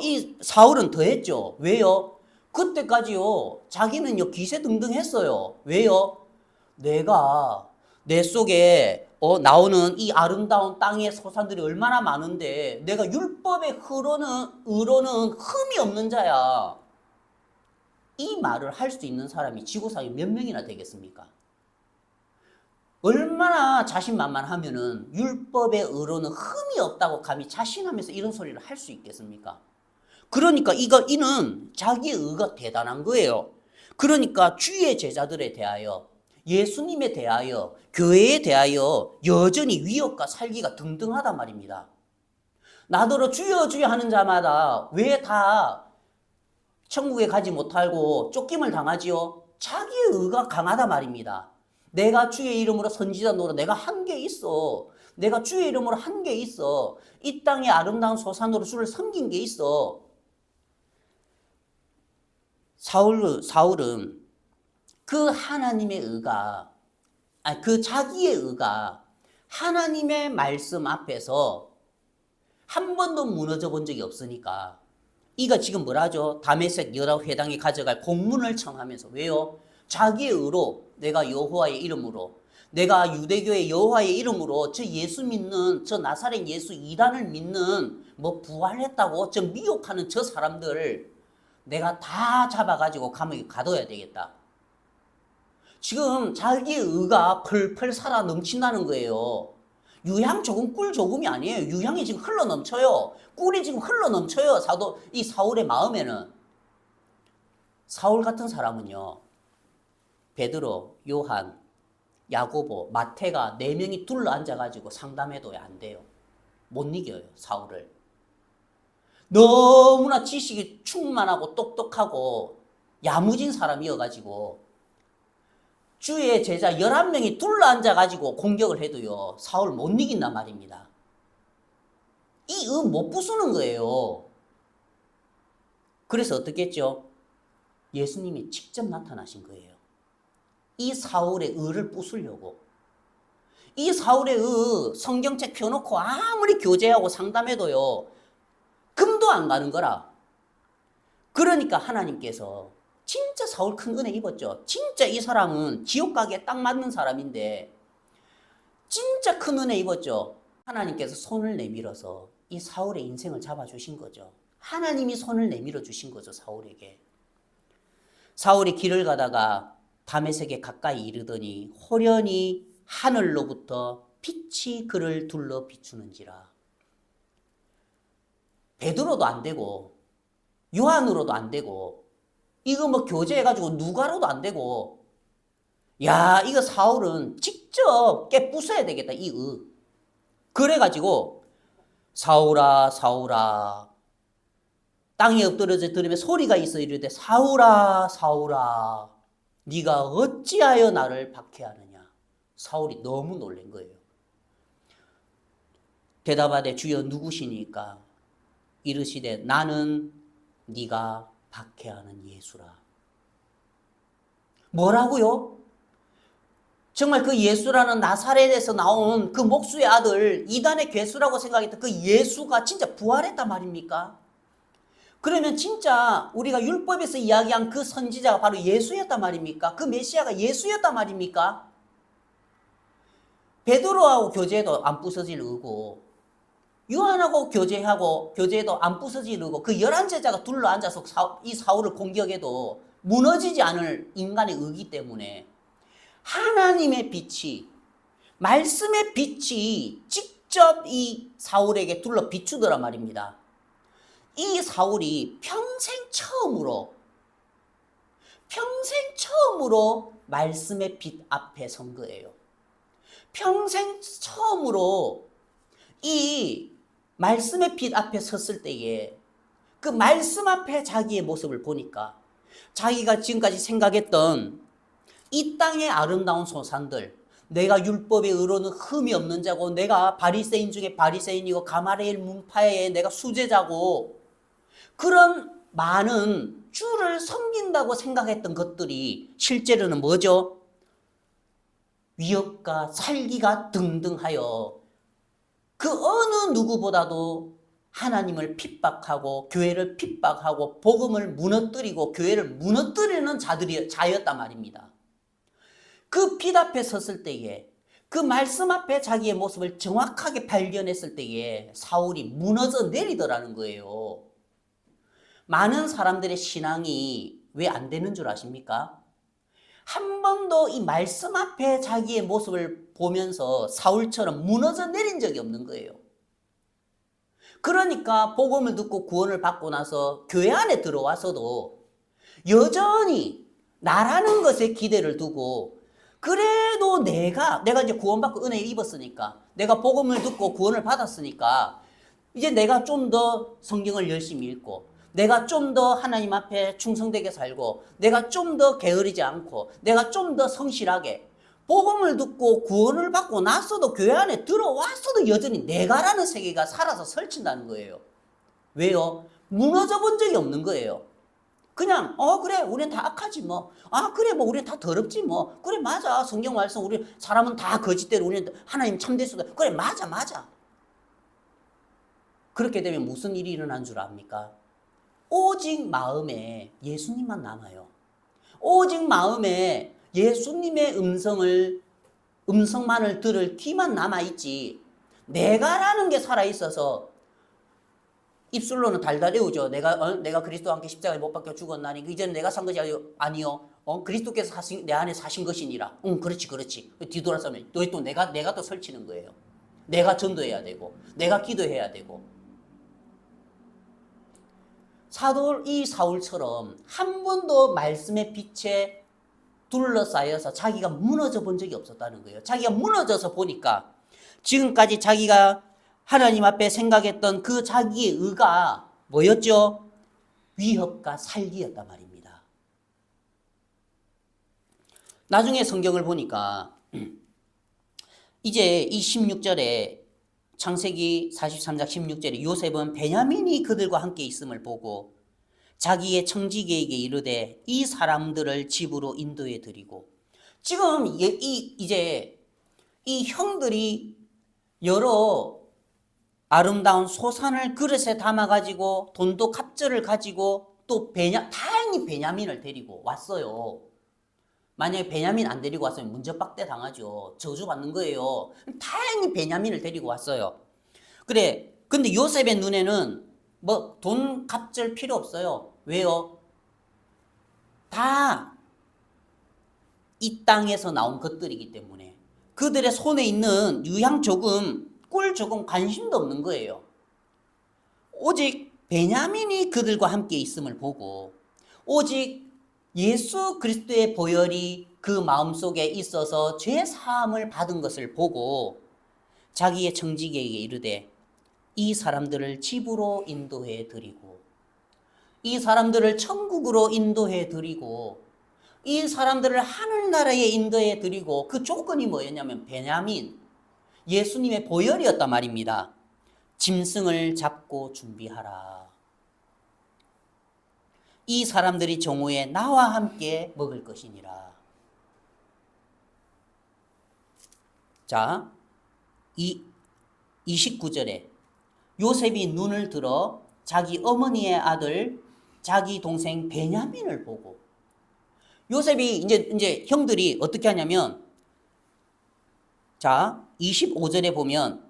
이 사울은 더했죠. 왜요? 그때까지요, 자기는요, 기세등등했어요. 왜요? 내가 내 속에 나오는 이 아름다운 땅의 소산들이 얼마나 많은데, 내가 율법의 의로는 흠이 없는 자야. 이 말을 할 수 있는 사람이 지구상에 몇 명이나 되겠습니까? 얼마나 자신만만하면은 율법의 의로는 흠이 없다고 감히 자신하면서 이런 소리를 할 수 있겠습니까? 그러니까 이는 자기의 의가 대단한 거예요. 그러니까 주의 제자들에 대하여, 예수님에 대하여, 교회에 대하여 여전히 위협과 살기가 등등하단 말입니다. 나더러 주여 주여 하는 자마다 왜 다 천국에 가지 못하고 쫓김을 당하지요? 자기의 의가 강하다 말입니다. 내가 주의 이름으로 선지자 노릇 내가 한 게 있어. 내가 주의 이름으로 한 게 있어. 이 땅의 아름다운 소산으로 주를 섬긴 게 있어. 사울은 그 하나님의 의가, 그 자기의 의가 하나님의 말씀 앞에서 한 번도 무너져 본 적이 없으니까, 이가 지금 뭐라죠? 다메섹 여러 회당에 가져갈 공문을 청하면서, 왜요? 자기의 의로, 내가 여호와의 이름으로, 내가 유대교의 여호와의 이름으로 저 예수 믿는, 저 나사렛 예수 이단을 믿는, 부활했다고 저 미혹하는 저 사람들 내가 다 잡아가지고 감옥에 가둬야 되겠다. 지금 자기의 의가 펄펄 살아 넘친다는 거예요. 유향 조금, 꿀 조금이 아니에요. 유향이 지금 흘러 넘쳐요. 꿀이 지금 흘러 넘쳐요. 이 사울의 마음에는. 사울 같은 사람은요, 베드로, 요한, 야고보, 마태가 4명이 둘러 앉아가지고 상담해도 안 돼요. 못 이겨요, 사울을. 너무나 지식이 충만하고 똑똑하고 야무진 사람이어가지고 주의 제자 11명이 둘러 앉아가지고 공격을 해도요, 사울 못 이긴단 말입니다. 이 못 부수는 거예요. 그래서 어떻게 했죠? 예수님이 직접 나타나신 거예요. 이 사울의 의를 부수려고. 이 사울의 성경책 펴놓고 아무리 교제하고 상담해도요, 금도 안 가는 거라. 그러니까 하나님께서 진짜 사울 큰 은혜 입었죠. 진짜 이 사람은 지옥 가기에 딱 맞는 사람인데 진짜 큰 은혜 입었죠. 하나님께서 손을 내밀어서 이 사울의 인생을 잡아주신 거죠. 하나님이 손을 내밀어 주신 거죠, 사울에게. 사울이 길을 가다가 다메섹에 가까이 이르더니 호련히 하늘로부터 빛이 그를 둘러 비추는지라. 베드로도 안 되고 요한으로도 안 되고 이거 교제해가지고 누가로도 안 되고, 야, 이거 사울은 직접 깨부숴야 되겠다, 이 의. 그래가지고 사울아 사울아, 땅에 엎드려져 들으며 소리가 있어 이르되 사울아 사울아, 네가 어찌하여 나를 박해하느냐. 사울이 너무 놀란 거예요. 대답하되 주여 누구시니까? 이르시되 나는 네가 박해하는 예수라. 뭐라고요? 정말 그 예수라는 나사렛에서 나온 그 목수의 아들, 이단의 괴수라고 생각했던 그 예수가 진짜 부활했단 말입니까? 그러면 진짜 우리가 율법에서 이야기한 그 선지자가 바로 예수였단 말입니까? 그 메시아가 예수였단 말입니까? 베드로하고 교제도 안 부서질 의고 요한하고 교제도 안 부서질 의고 그 11제자가 둘러앉아서 이 사울을 공격해도 무너지지 않을 인간의 의기 때문에 하나님의 빛이 말씀의 빛이 직접 이 사울에게 둘러 비추더란 말입니다. 이 사울이 평생 처음으로 말씀의 빛 앞에 선 거예요. 평생 처음으로 이 말씀의 빛 앞에 섰을 때에 그 말씀 앞에 자기의 모습을 보니까 자기가 지금까지 생각했던 이 땅의 아름다운 소산들, 내가 율법의 의로는 흠이 없는 자고 내가 바리새인 중에 바리새인이고 가마리엘 문파에 내가 수제자고 그런 많은 주를 섬긴다고 생각했던 것들이 실제로는 뭐죠? 위협과 살기가 등등하여 그 어느 누구보다도 하나님을 핍박하고 교회를 핍박하고 복음을 무너뜨리고 교회를 무너뜨리는 자였단 말입니다. 그 빛 앞에 섰을 때에 그 말씀 앞에 자기의 모습을 정확하게 발견했을 때에 사울이 무너져 내리더라는 거예요. 많은 사람들의 신앙이 왜 안 되는 줄 아십니까? 한 번도 이 말씀 앞에 자기의 모습을 보면서 사울처럼 무너져 내린 적이 없는 거예요. 그러니까 복음을 듣고 구원을 받고 나서 교회 안에 들어와서도 여전히 나라는 것에 기대를 두고 그래도 내가 이제 구원받고 은혜를 입었으니까 내가 복음을 듣고 구원을 받았으니까 이제 내가 좀 더 성경을 열심히 읽고 내가 좀 더 하나님 앞에 충성되게 살고 내가 좀 더 게으르지 않고 내가 좀 더 성실하게 복음을 듣고 구원을 받고 나서도 교회 안에 들어왔어도 여전히 내가라는 세계가 살아서 설친다는 거예요. 왜요? 무너져 본 적이 없는 거예요. 그냥 그래 우리는 다 악하지 뭐. 그래 뭐 우리는 다 더럽지 뭐. 그래 맞아 성경 말씀 우리 사람은 다 거짓대로 우리는 하나님 참될 수도 그래 맞아. 그렇게 되면 무슨 일이 일어난 줄 압니까? 오직 마음에 예수님만 남아요. 오직 마음에 예수님의 음성만을 들을 귀만 남아있지 내가라는 게 살아있어서 입술로는 달달 외우죠. 내가 그리스도와 함께 십자가에 못 박혀 죽었나니 이제는 내가 산 것이 아니요. 그리스도께서 내 안에 사신 것이니라. 그렇지. 뒤돌아서면 또 내가 또 설치는 거예요. 내가 전도해야 되고 내가 기도해야 되고 이 사울처럼 한 번도 말씀의 빛에 둘러싸여서 자기가 무너져 본 적이 없었다는 거예요. 자기가 무너져서 보니까 지금까지 자기가 하나님 앞에 생각했던 그 자기의 의가 뭐였죠? 위협과 살기였단 말입니다. 나중에 성경을 보니까 이제 이 16절에 창세기 43장 16절에 요셉은 베냐민이 그들과 함께 있음을 보고 자기의 청지기에게 이르되 이 사람들을 집으로 인도해 드리고 지금 이제 이 형들이 여러 아름다운 소산을 그릇에 담아가지고 돈도 갑절을 가지고 또 다행히 베냐민을 데리고 왔어요. 만약에 베냐민 안 데리고 왔으면 문제박대 당하죠. 저주받는 거예요. 다행히 베냐민을 데리고 왔어요. 그래. 근데 요셉의 눈에는 뭐 돈 갑절 필요 없어요. 왜요? 다 이 땅에서 나온 것들이기 때문에 그들의 손에 있는 유향 조금, 꿀 조금 관심도 없는 거예요. 오직 베냐민이 그들과 함께 있음을 보고 오직 예수 그리스도의 보혈이 그 마음속에 있어서 죄 사함을 받은 것을 보고 자기의 청지기에게 이르되 이 사람들을 집으로 인도해 드리고 이 사람들을 천국으로 인도해 드리고 이 사람들을 하늘나라에 인도해 드리고 그 조건이 뭐였냐면 베냐민 예수님의 보혈이었단 말입니다. 짐승을 잡고 준비하라. 이 사람들이 정오에 나와 함께 먹을 것이니라. 자, 29절에 요셉이 눈을 들어 자기 어머니의 아들 자기 동생 베냐민을 보고 요셉이 이제 형들이 어떻게 하냐면 자, 25절에 보면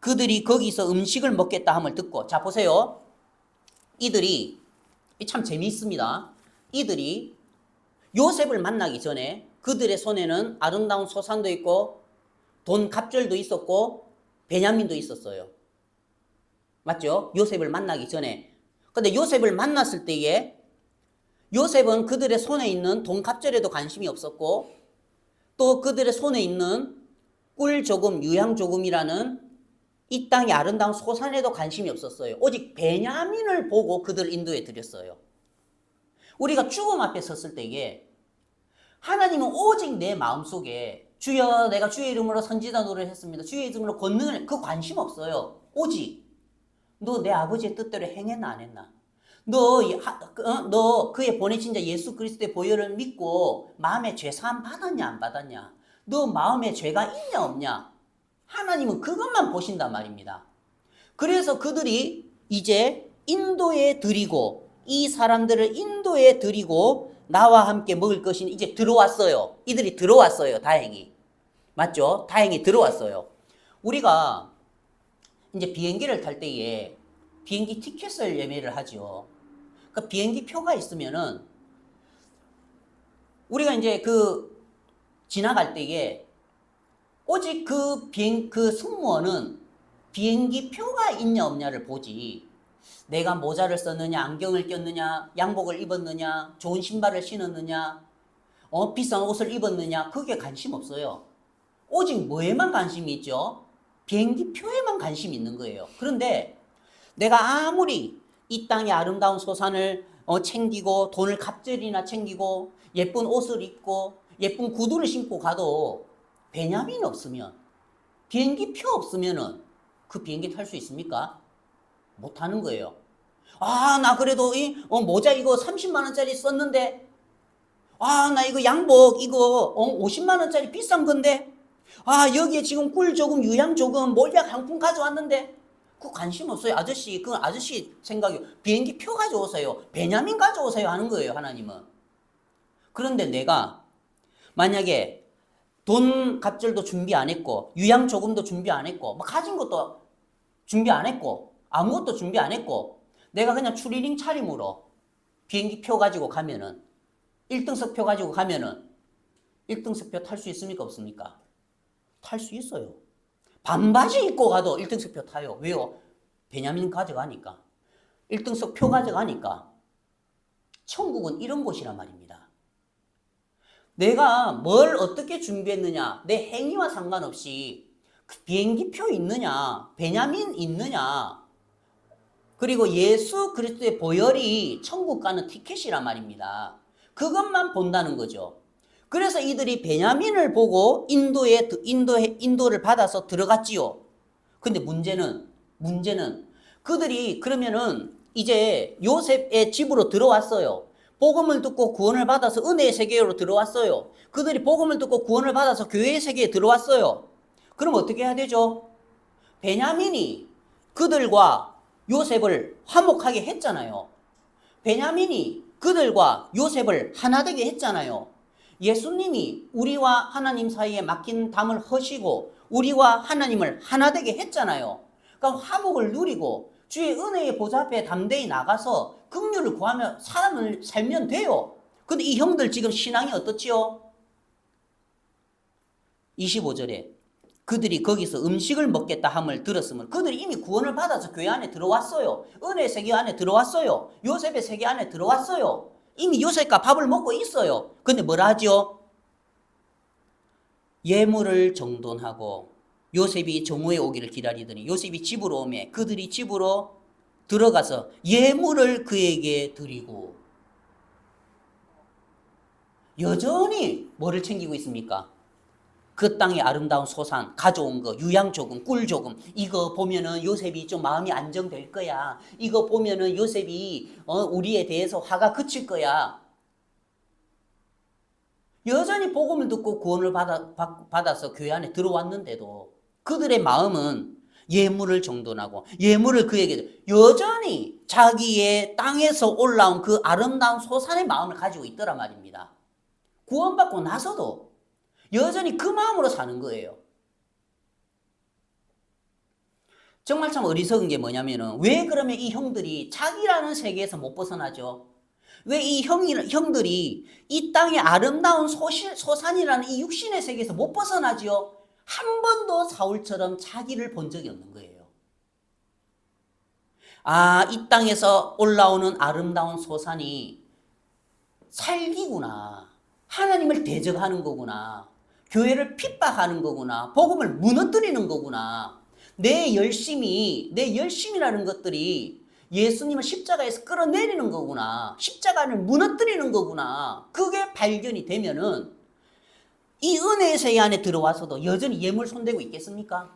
그들이 거기서 음식을 먹겠다 함을 듣고, 자 보세요. 이들이 참 재미있습니다. 이들이 요셉을 만나기 전에 그들의 손에는 아름다운 소산도 있고 돈 갑절도 있었고 베냐민도 있었어요. 맞죠? 요셉을 만나기 전에. 근데 요셉을 만났을 때에 요셉은 그들의 손에 있는 돈 갑절에도 관심이 없었고 또 그들의 손에 있는 꿀 조금, 유향 조금이라는 이 땅의 아름다운 소산에도 관심이 없었어요. 오직 베냐민을 보고 그들을 인도해 드렸어요. 우리가 죽음 앞에 섰을 때에 하나님은 오직 내 마음속에 주여 내가 주의 이름으로 선지자 노릇을 했습니다. 주의 이름으로 권능을, 그 관심 없어요. 오직 너 내 아버지의 뜻대로 행했나 안 했나? 너 그의 보내신 자 예수 그리스도의 보혈을 믿고 마음에 죄사함 받았냐 안 받았냐? 너 마음에 죄가 있냐 없냐? 하나님은 그것만 보신단 말입니다. 그래서 그들이 이제 인도에 드리고 이 사람들을 인도에 드리고 나와 함께 먹을 것이니 이제 들어왔어요. 이들이 들어왔어요. 다행히. 맞죠? 다행히 들어왔어요. 우리가 이제 비행기를 탈 때에 비행기 티켓을 예매를 하죠. 그 비행기 표가 있으면은 우리가 이제 그 지나갈 때에 오직 그 승무원은 비행기 표가 있냐 없냐를 보지 내가 모자를 썼느냐 안경을 꼈느냐 양복을 입었느냐 좋은 신발을 신었느냐 비싼 옷을 입었느냐 그게 관심 없어요. 오직 뭐에만 관심이 있죠? 비행기 표에만 관심이 있는 거예요. 그런데 내가 아무리 이 땅의 아름다운 소산을 챙기고 돈을 갑절이나 챙기고 예쁜 옷을 입고 예쁜 구두를 신고 가도 베냐민이 없으면 비행기 표 없으면은 그 비행기 탈 수 있습니까? 못 타는 거예요. 아, 나 그래도 모자 이거 30만 원짜리 썼는데 아, 나 이거 양복 이거 50만 원짜리 비싼 건데 아, 여기에 지금 꿀 조금 유향 조금 몰약 한 푼 가져왔는데 그 관심 없어요. 아저씨, 그건 아저씨 생각이요. 비행기 표 가져오세요. 베냐민 가져오세요 하는 거예요, 하나님은. 그런데 내가 만약에 돈 갑절도 준비 안 했고 유향 조금도 준비 안 했고 뭐 가진 것도 준비 안 했고 아무것도 준비 안 했고 내가 그냥 추리닝 차림으로 비행기 표 가지고 가면은 1등석 표 가지고 가면은 1등석 표 탈 수 있습니까 없습니까? 탈 수 있어요. 반바지 입고 가도 1등석 표 타요. 왜요? 베냐민 가져가니까. 1등석 표 가져가니까. 천국은 이런 곳이란 말입니다. 내가 뭘 어떻게 준비했느냐, 내 행위와 상관없이 비행기 표 있느냐, 베냐민 있느냐, 그리고 예수 그리스도의 보혈이 천국 가는 티켓이란 말입니다. 그것만 본다는 거죠. 그래서 이들이 베냐민을 보고 인도를 받아서 들어갔지요. 근데 문제는 그들이 그러면은 이제 요셉의 집으로 들어왔어요. 복음을 듣고 구원을 받아서 은혜의 세계로 들어왔어요. 그들이 복음을 듣고 구원을 받아서 교회의 세계에 들어왔어요. 그럼 어떻게 해야 되죠? 베냐민이 그들과 요셉을 화목하게 했잖아요. 베냐민이 그들과 요셉을 하나 되게 했잖아요. 예수님이 우리와 하나님 사이에 막힌 담을 허시고 우리와 하나님을 하나 되게 했잖아요. 그러니까 화목을 누리고 주의 은혜의 보좌 앞에 담대히 나가서 긍휼을 구하며 사람을 살면 돼요. 근데 이 형들 지금 신앙이 어떻지요? 25절에 그들이 거기서 음식을 먹겠다 함을 들었으면 그들이 이미 구원을 받아서 교회 안에 들어왔어요. 은혜의 세계 안에 들어왔어요. 요셉의 세계 안에 들어왔어요. 이미 요셉과 밥을 먹고 있어요. 근데 뭐라 하죠? 예물을 정돈하고 요셉이 정오에 오기를 기다리더니 요셉이 집으로 오매 그들이 집으로 들어가서 예물을 그에게 드리고 여전히 뭐를 챙기고 있습니까? 그 땅의 아름다운 소산 가져온 거 유향 조금 꿀 조금 이거 보면은 요셉이 좀 마음이 안정될 거야. 이거 보면은 요셉이 우리에 대해서 화가 그칠 거야. 여전히 복음을 듣고 구원을 받아서 교회 안에 들어왔는데도 그들의 마음은 예물을 정돈하고 예물을 그에게 여전히 자기의 땅에서 올라온 그 아름다운 소산의 마음을 가지고 있더란 말입니다. 구원받고 나서도 여전히 그 마음으로 사는 거예요. 정말 참 어리석은 게 뭐냐면은 왜 그러면 이 형들이 자기라는 세계에서 못 벗어나죠? 왜 이 형들이 이 땅의 아름다운 소산이라는 이 육신의 세계에서 못 벗어나지요? 한 번도 사울처럼 자기를 본 적이 없는 거예요. 아, 이 땅에서 올라오는 아름다운 소산이 살기구나. 하나님을 대적하는 거구나. 교회를 핍박하는 거구나. 복음을 무너뜨리는 거구나. 내 열심이라는 것들이 예수님을 십자가에서 끌어내리는 거구나. 십자가를 무너뜨리는 거구나. 그게 발견이 되면은 이 은혜의 세계 안에 들어와서도 여전히 예물 손대고 있겠습니까?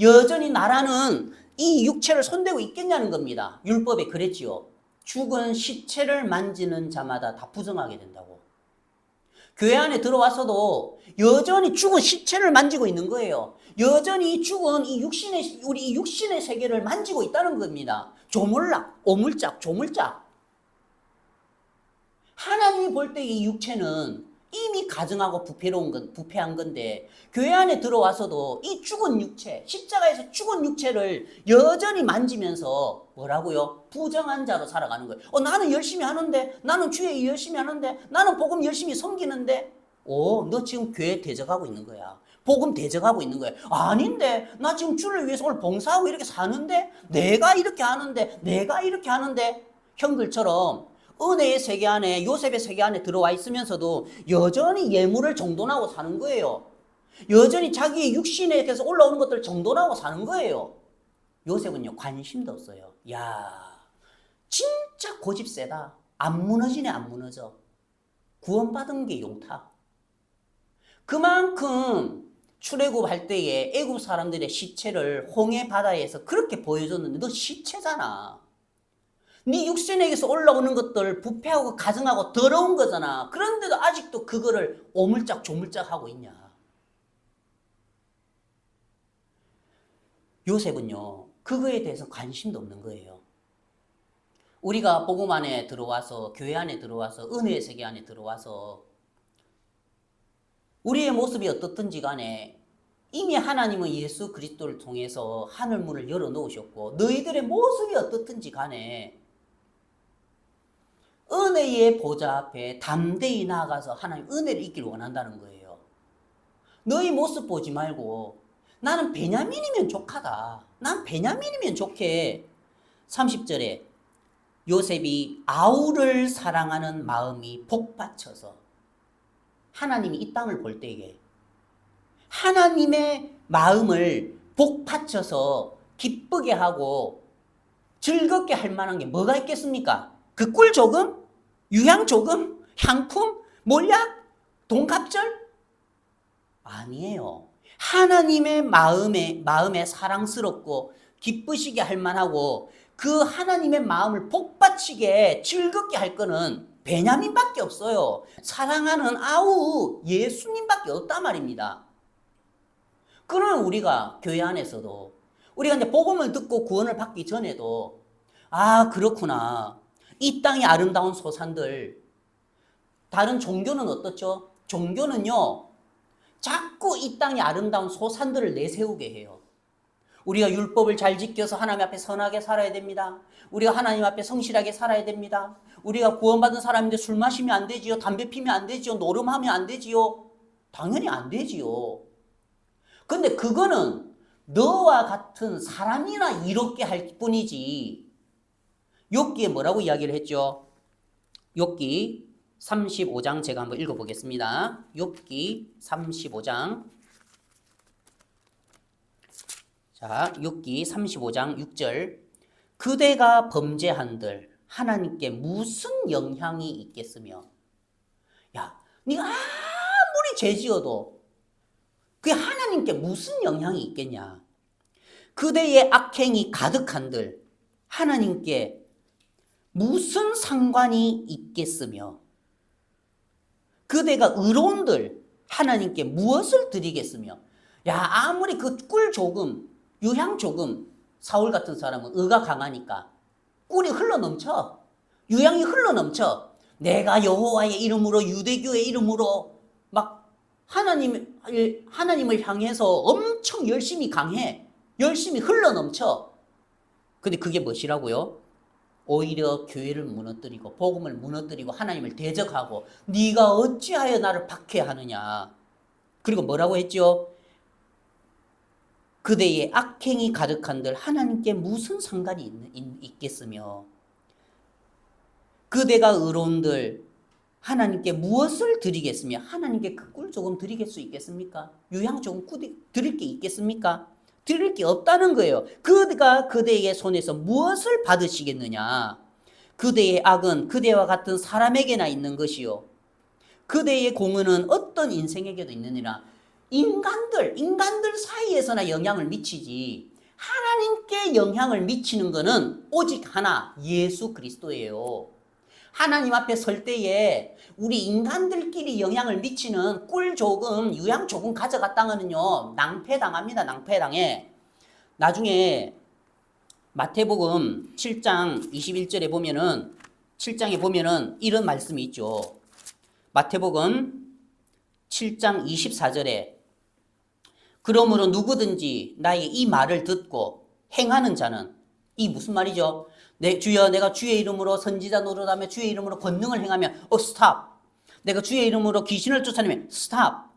여전히 나라는 이 육체를 손대고 있겠냐는 겁니다. 율법에 그랬지요. 죽은 시체를 만지는 자마다 다 부정하게 된다고. 교회 안에 들어와서도 여전히 죽은 시체를 만지고 있는 거예요. 여전히 죽은 우리 이 육신의 세계를 만지고 있다는 겁니다. 조물락, 오물짝, 조물짝. 하나님이 볼 때 이 육체는 이미 가증하고 부패한 건데 교회 안에 들어와서도 이 죽은 육체, 십자가에서 죽은 육체를 여전히 만지면서 뭐라고요? 부정한 자로 살아가는 거예요. 나는 열심히 하는데, 나는 주의 열심히 하는데, 나는 복음 열심히 섬기는데, 너 지금 교회 대적하고 있는 거야. 복음 대적하고 있는 거야. 아닌데, 나 지금 주를 위해서 오늘 봉사하고 이렇게 사는데, 내가 이렇게 하는데, 형들처럼 은혜의 세계 안에, 요셉의 세계 안에 들어와 있으면서도 여전히 예물을 정돈하고 사는 거예요. 여전히 자기의 육신에서 올라오는 것들을 정돈하고 사는 거예요. 요셉은요, 관심도 없어요. 야, 진짜 고집 세다. 안 무너지네, 안 무너져. 구원받은 게 용타. 그만큼 출애굽할 때에 애굽 사람들의 시체를 홍해 바다에서 그렇게 보여줬는데 너 시체잖아. 네 육신에게서 올라오는 것들 부패하고 가증하고 더러운 거잖아. 그런데도 아직도 그거를 오물짝 조물짝 하고 있냐. 요셉은요, 그거에 대해서 관심도 없는 거예요. 우리가 복음 안에 들어와서, 교회 안에 들어와서, 은혜의 세계 안에 들어와서 우리의 모습이 어떻든지 간에 이미 하나님은 예수 그리스도를 통해서 하늘문을 열어놓으셨고 너희들의 모습이 어떻든지 간에 은혜의 보좌 앞에 담대히 나아가서 하나님 은혜를 잊기를 원한다는 거예요. 너희 모습 보지 말고 나는 베냐민이면 족하다. 난 베냐민이면 좋게. 30절에 요셉이 아우를 사랑하는 마음이 복받쳐서 하나님이 이 땅을 볼 때에 하나님의 마음을 복받쳐서 기쁘게 하고 즐겁게 할 만한 게 뭐가 있겠습니까? 그 꿀 조금? 유향 조금? 향품? 몰약? 돈갑절? 아니에요. 하나님의 마음에 사랑스럽고 기쁘시게 할 만하고 그 하나님의 마음을 복받치게 즐겁게 할 거는 베냐민밖에 없어요. 사랑하는 아우 예수님밖에 없단 말입니다. 그러면 우리가 교회 안에서도 우리가 이제 복음을 듣고 구원을 받기 전에도 아 그렇구나. 이 땅의 아름다운 소산들 다른 종교는 어떻죠? 종교는요 자꾸 이 땅의 아름다운 소산들을 내세우게 해요. 우리가 율법을 잘 지켜서 하나님 앞에 선하게 살아야 됩니다. 우리가 하나님 앞에 성실하게 살아야 됩니다. 우리가 구원받은 사람인데 술 마시면 안 되지요. 담배 피면 안 되지요. 노름하면 안 되지요. 당연히 안 되지요. 근데 그거는 너와 같은 사람이나 이롭게 할 뿐이지. 욥기에 뭐라고 이야기를 했죠? 욥기 35장 제가 한번 읽어보겠습니다. 욥기 35장. 자, 욥기 35장 6절. 그대가 범죄한들 하나님께 무슨 영향이 있겠으며. 야, 네가 아무리 죄 지어도 그게 하나님께 무슨 영향이 있겠냐. 그대의 악행이 가득한들 하나님께 무슨 상관이 있겠으며. 그대가 의로운들 하나님께 무엇을 드리겠으며. 야, 아무리 그 꿀 조금, 유향 조금, 사울 같은 사람은 의가 강하니까 꿀이 흘러넘쳐. 유향이 흘러넘쳐. 내가 여호와의 이름으로 유대교의 이름으로 막 하나님을 향해서 엄청 열심히 강해. 열심히 흘러넘쳐. 근데 그게 무엇이라고요? 오히려 교회를 무너뜨리고 복음을 무너뜨리고 하나님을 대적하고 네가 어찌하여 나를 박해하느냐. 그리고 뭐라고 했죠? 그대의 악행이 가득한들 하나님께 무슨 상관이 있겠으며 그대가 의로운들 하나님께 무엇을 드리겠으며 하나님께 그 꿀 조금 드릴 수 있겠습니까? 유향 조금 드릴 게 있겠습니까? 드릴 게 없다는 거예요. 그대가 그대의 손에서 무엇을 받으시겠느냐? 그대의 악은 그대와 같은 사람에게나 있는 것이요 그대의 공의는 어떤 인생에게도 있느니라. 인간들 사이에서나 영향을 미치지 하나님께 영향을 미치는 것은 오직 하나 예수 그리스도예요. 하나님 앞에 설 때에 우리 인간들끼리 영향을 미치는 꿀 조금 유향 조금 가져갔다가는요 낭패당합니다. 낭패당해. 나중에 마태복음 7장 21절에 보면은 7장에 보면은 이런 말씀이 있죠. 마태복음 7장 24절에 그러므로 누구든지 나의 이 말을 듣고 행하는 자는 이 무슨 말이죠? 주여 내가 주의 이름으로 선지자 노릇하며 주의 이름으로 권능을 행하면 스탑. 내가 주의 이름으로 귀신을 쫓아내면 스탑.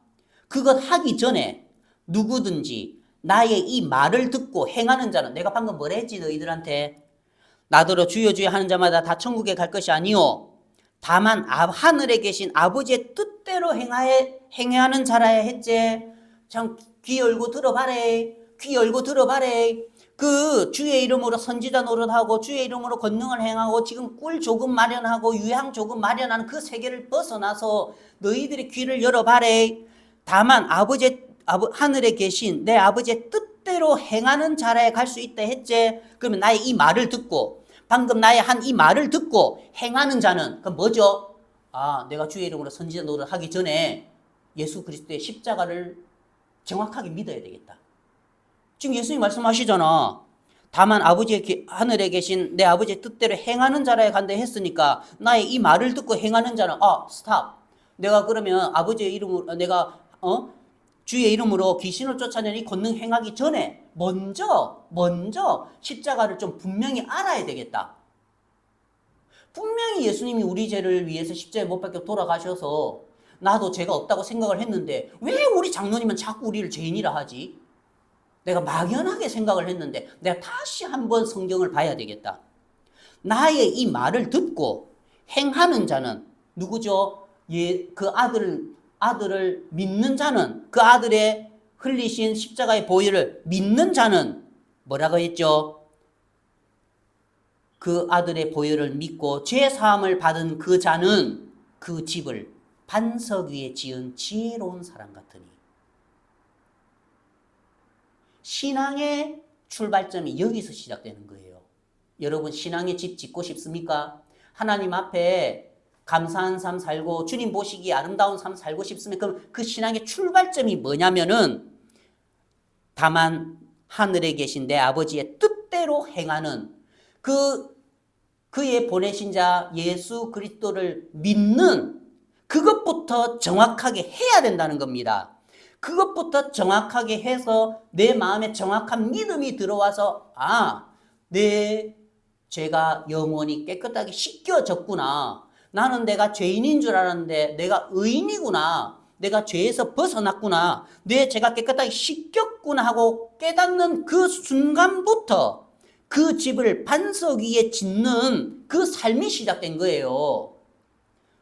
그것 하기 전에 누구든지 나의 이 말을 듣고 행하는 자는 내가 방금 뭐라 했지 너희들한테? 나더러 주여 주여 하는 자마다 다 천국에 갈 것이 아니요 다만 하늘에 계신 아버지의 뜻대로 행하는 자라야 했지. 참 귀 열고 들어봐래. 귀 열고 들어봐래. 그 주의 이름으로 선지자 노릇하고 주의 이름으로 권능을 행하고 지금 꿀 조금 마련하고 유향 조금 마련하는 그 세계를 벗어나서 너희들의 귀를 열어봐래. 다만 하늘에 계신 내 아버지의 뜻대로 행하는 자라에 갈 수 있다 했지. 그러면 나의 이 말을 듣고 방금 나의 한 이 말을 듣고 행하는 자는 그럼 뭐죠? 내가 주의 이름으로 선지자 노릇하기 전에 예수 그리스도의 십자가를 정확하게 믿어야 되겠다. 지금 예수님 말씀하시잖아. 다만 하늘에 계신 내 아버지의 뜻대로 행하는 자라에 간다 했으니까 나의 이 말을 듣고 행하는 자는 스탑. 내가 그러면 아버지의 이름으로 내가 주의 이름으로 귀신을 쫓아내니 권능 행하기 전에 먼저 십자가를 좀 분명히 알아야 되겠다. 분명히 예수님이 우리 죄를 위해서 십자가에 못 박혀 돌아가셔서 나도 죄가 없다고 생각을 했는데 왜 우리 장로님은 자꾸 우리를 죄인이라 하지? 내가 막연하게 생각을 했는데 내가 다시 한번 성경을 봐야 되겠다. 나의 이 말을 듣고 행하는 자는 누구죠? 그 아들을 믿는 자는 그 아들의 흘리신 십자가의 보혈을 믿는 자는 뭐라고 했죠? 그 아들의 보혈을 믿고 죄 사함을 받은 그 자는 그 집을 반석 위에 지은 지혜로운 사람 같으니. 신앙의 출발점이 여기서 시작되는 거예요. 여러분 신앙의 집 짓고 싶습니까? 하나님 앞에 감사한 삶 살고 주님 보시기에 아름다운 삶 살고 싶으면 그럼 그 신앙의 출발점이 뭐냐면은 다만 하늘에 계신 내 아버지의 뜻대로 행하는 그의 보내신 자 예수 그리스도를 믿는 그것부터 정확하게 해야 된다는 겁니다. 그것부터 정확하게 해서 내 마음에 정확한 믿음이 들어와서 내 죄가 영원히 깨끗하게 씻겨졌구나. 나는 내가 죄인인 줄 알았는데 내가 의인이구나. 내가 죄에서 벗어났구나. 내 죄가 깨끗하게 씻겼구나 하고 깨닫는 그 순간부터 그 집을 반석 위에 짓는 그 삶이 시작된 거예요.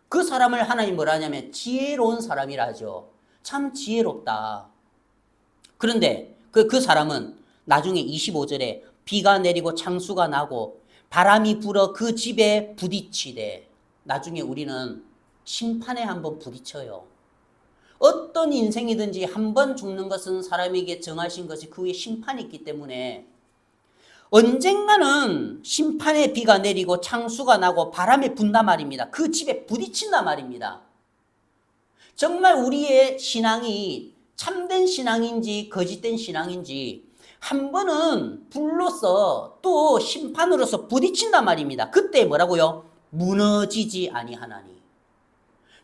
그 사람을 하나님 뭐라 하냐면 지혜로운 사람이라 하죠. 참 지혜롭다. 그런데 그 사람은 나중에 25절에 비가 내리고 창수가 나고 바람이 불어 그 집에 부딪히되 나중에 우리는 심판에 한번 부딪혀요. 어떤 인생이든지 한번 죽는 것은 사람에게 정하신 것이 그 위에 심판이 있기 때문에 언젠가는 심판의 비가 내리고 창수가 나고 바람에 분단 말입니다. 그 집에 부딪힌단 말입니다. 정말 우리의 신앙이 참된 신앙인지 거짓된 신앙인지 한 번은 불로서 또 심판으로서 부딪힌단 말입니다. 그때 뭐라고요? 무너지지 아니하나니.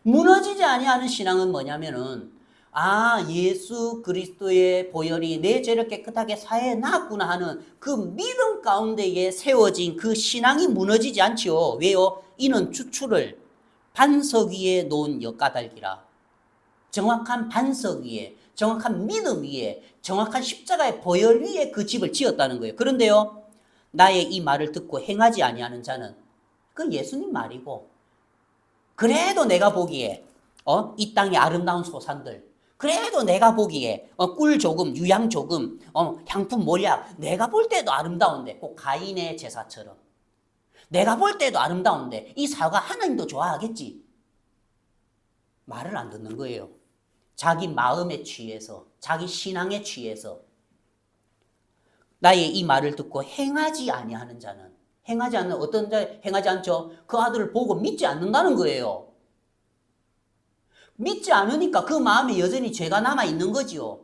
무너지지 아니하는 신앙은 뭐냐면은 아, 예수 그리스도의 보혈이 내 죄를 깨끗하게 사해 놨구나 하는 그 믿음 가운데에 세워진 그 신앙이 무너지지 않지요. 왜요? 이는 추추를 반석 위에 놓은 엿가달기라. 정확한 반석 위에, 정확한 믿음 위에, 정확한 십자가의 보혈 위에 그 집을 지었다는 거예요. 그런데요, 나의 이 말을 듣고 행하지 아니하는 자는, 그 예수님 말이고, 그래도 내가 보기에 이 땅의 아름다운 소산들, 그래도 내가 보기에 꿀 조금, 유향 조금, 향품 몰약, 내가 볼 때도 아름다운데, 꼭 가인의 제사처럼 내가 볼 때도 아름다운데 이 사과 하나님도 좋아하겠지. 말을 안 듣는 거예요. 자기 마음에 취해서, 자기 신앙에 취해서 나의 이 말을 듣고 행하지 아니하는 자는, 행하지 않는 어떤 자 행하지 않죠? 그 아들을 보고 믿지 않는다는 거예요. 믿지 않으니까 그 마음에 여전히 죄가 남아 있는 거지요.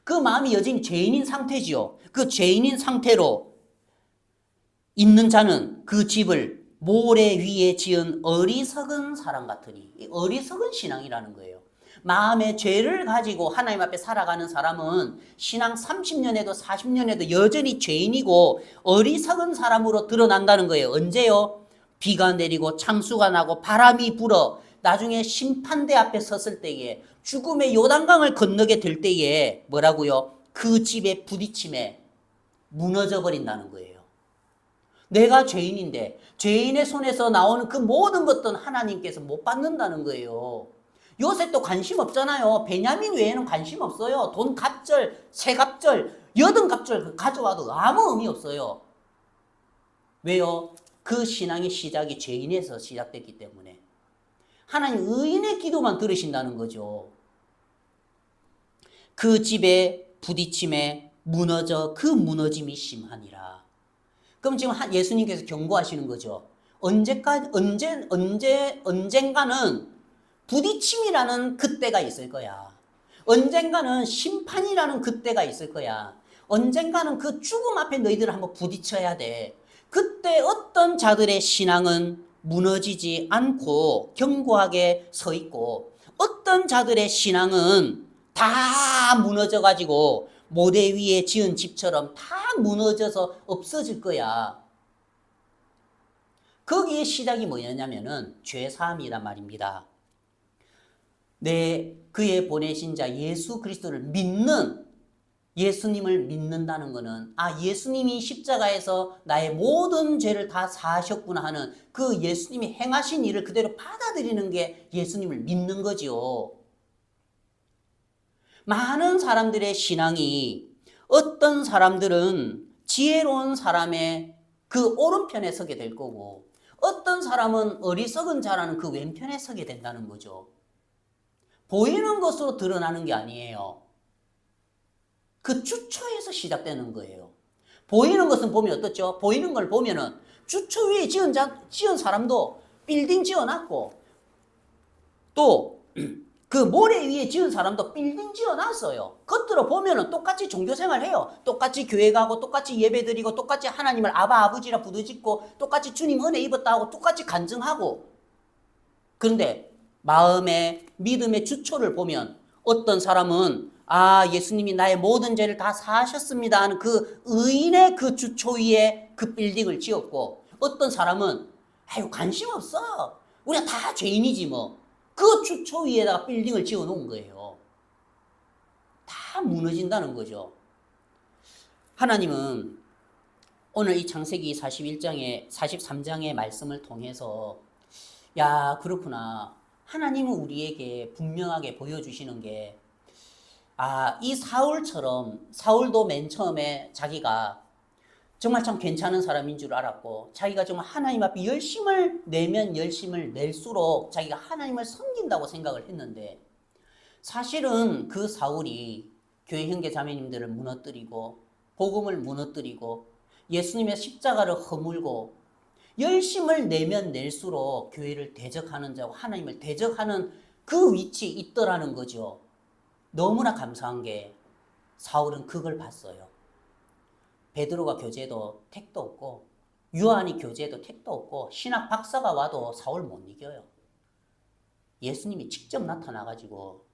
그 마음이 여전히 죄인인 상태지요. 그 죄인인 상태로 있는 자는 그 집을 모래 위에 지은 어리석은 사람 같으니, 어리석은 신앙이라는 거예요. 마음의 죄를 가지고 하나님 앞에 살아가는 사람은 신앙 30년에도 40년에도 여전히 죄인이고 어리석은 사람으로 드러난다는 거예요. 언제요? 비가 내리고 창수가 나고 바람이 불어 나중에 심판대 앞에 섰을 때에, 죽음의 요단강을 건너게 될 때에 뭐라고요? 그 집에 부딪힘에 무너져 버린다는 거예요. 내가 죄인인데 죄인의 손에서 나오는 그 모든 것들은 하나님께서 못 받는다는 거예요. 요셉도 관심 없잖아요. 베냐민 외에는 관심 없어요. 돈 갑절, 새 갑절, 여든 갑절 가져와도 아무 의미 없어요. 왜요? 그 신앙의 시작이 죄인에서 시작됐기 때문에. 하나님 의인의 기도만 들으신다는 거죠. 그 집에 부딪힘에 무너져 그 무너짐이 심하니라. 그럼 지금 예수님께서 경고하시는 거죠. 언젠가는 부딪힘이라는 그때가 있을 거야. 언젠가는 심판이라는 그때가 있을 거야. 언젠가는 그 죽음 앞에 너희들 한번 부딪혀야 돼. 그때 어떤 자들의 신앙은 무너지지 않고 견고하게 서 있고, 어떤 자들의 신앙은 다 무너져가지고 모래 위에 지은 집처럼 다 무너져서 없어질 거야. 거기에 시작이 뭐냐면은 죄사함이란 말입니다. 그의 보내신 자 예수 그리스도를 믿는, 예수님을 믿는다는 것은 예수님이 십자가에서 나의 모든 죄를 다 사하셨구나 하는 그 예수님이 행하신 일을 그대로 받아들이는 게 예수님을 믿는 거지요. 많은 사람들의 신앙이, 어떤 사람들은 지혜로운 사람의 그 오른편에 서게 될 거고, 어떤 사람은 어리석은 자라는 그 왼편에 서게 된다는 거죠. 보이는 것으로 드러나는 게 아니에요. 그 주초에서 시작되는 거예요. 보이는 것은 보면 어떻죠? 보이는 걸 보면은 주초 위에 지은 사람도 빌딩 지어놨고, 또 그 모래 위에 지은 사람도 빌딩 지어놨어요. 겉으로 보면은 똑같이 종교생활 해요. 똑같이 교회 가고, 똑같이 예배 드리고, 똑같이 하나님을 아바 아버지라 부르짖고, 똑같이 주님 은혜 입었다 하고, 똑같이 간증하고. 그런데 마음의 믿음의 주초를 보면 어떤 사람은 예수님이 나의 모든 죄를 다 사하셨습니다 하는 그 의인의 그 주초 위에 그 빌딩을 지었고, 어떤 사람은 관심 없어, 우리가 다 죄인이지 뭐, 그 주초 위에다가 빌딩을 지어 놓은 거예요. 다 무너진다는 거죠. 하나님은 오늘 이 창세기 43장의 말씀을 통해서, 야, 그렇구나, 하나님은 우리에게 분명하게 보여주시는 게, 이 사울도 맨 처음에 자기가 정말 참 괜찮은 사람인 줄 알았고, 자기가 정말 하나님 앞에 열심을 내면 열심을 낼수록 자기가 하나님을 섬긴다고 생각을 했는데, 사실은 그 사울이 교회 형제 자매님들을 무너뜨리고, 복음을 무너뜨리고, 예수님의 십자가를 허물고, 열심을 내면 낼수록 교회를 대적하는 자고 하나님을 대적하는 그 위치에 있더라는 거죠. 너무나 감사한 게 사울은 그걸 봤어요. 베드로가 교제해도 택도 없고, 요한이 교제해도 택도 없고, 신학 박사가 와도 사울 못 이겨요. 예수님이 직접 나타나가지고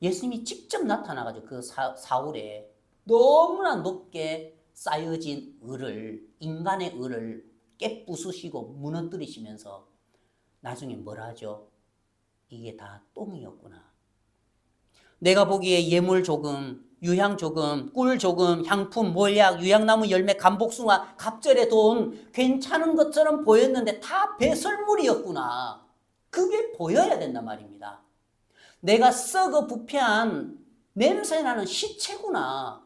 예수님이 직접 나타나가지고 그 사울에 너무나 높게 쌓여진 을을, 인간의 을을 깨부수시고 무너뜨리시면서 나중에 뭐라 하죠? 이게 다 똥이었구나. 내가 보기에 예물 조금, 유향 조금, 꿀 조금, 향품, 몰약, 유향나무 열매, 감복숭아, 갑절의 돈 괜찮은 것처럼 보였는데 다 배설물이었구나. 그게 보여야 된단 말입니다. 내가 썩어 부패한 냄새나는 시체구나.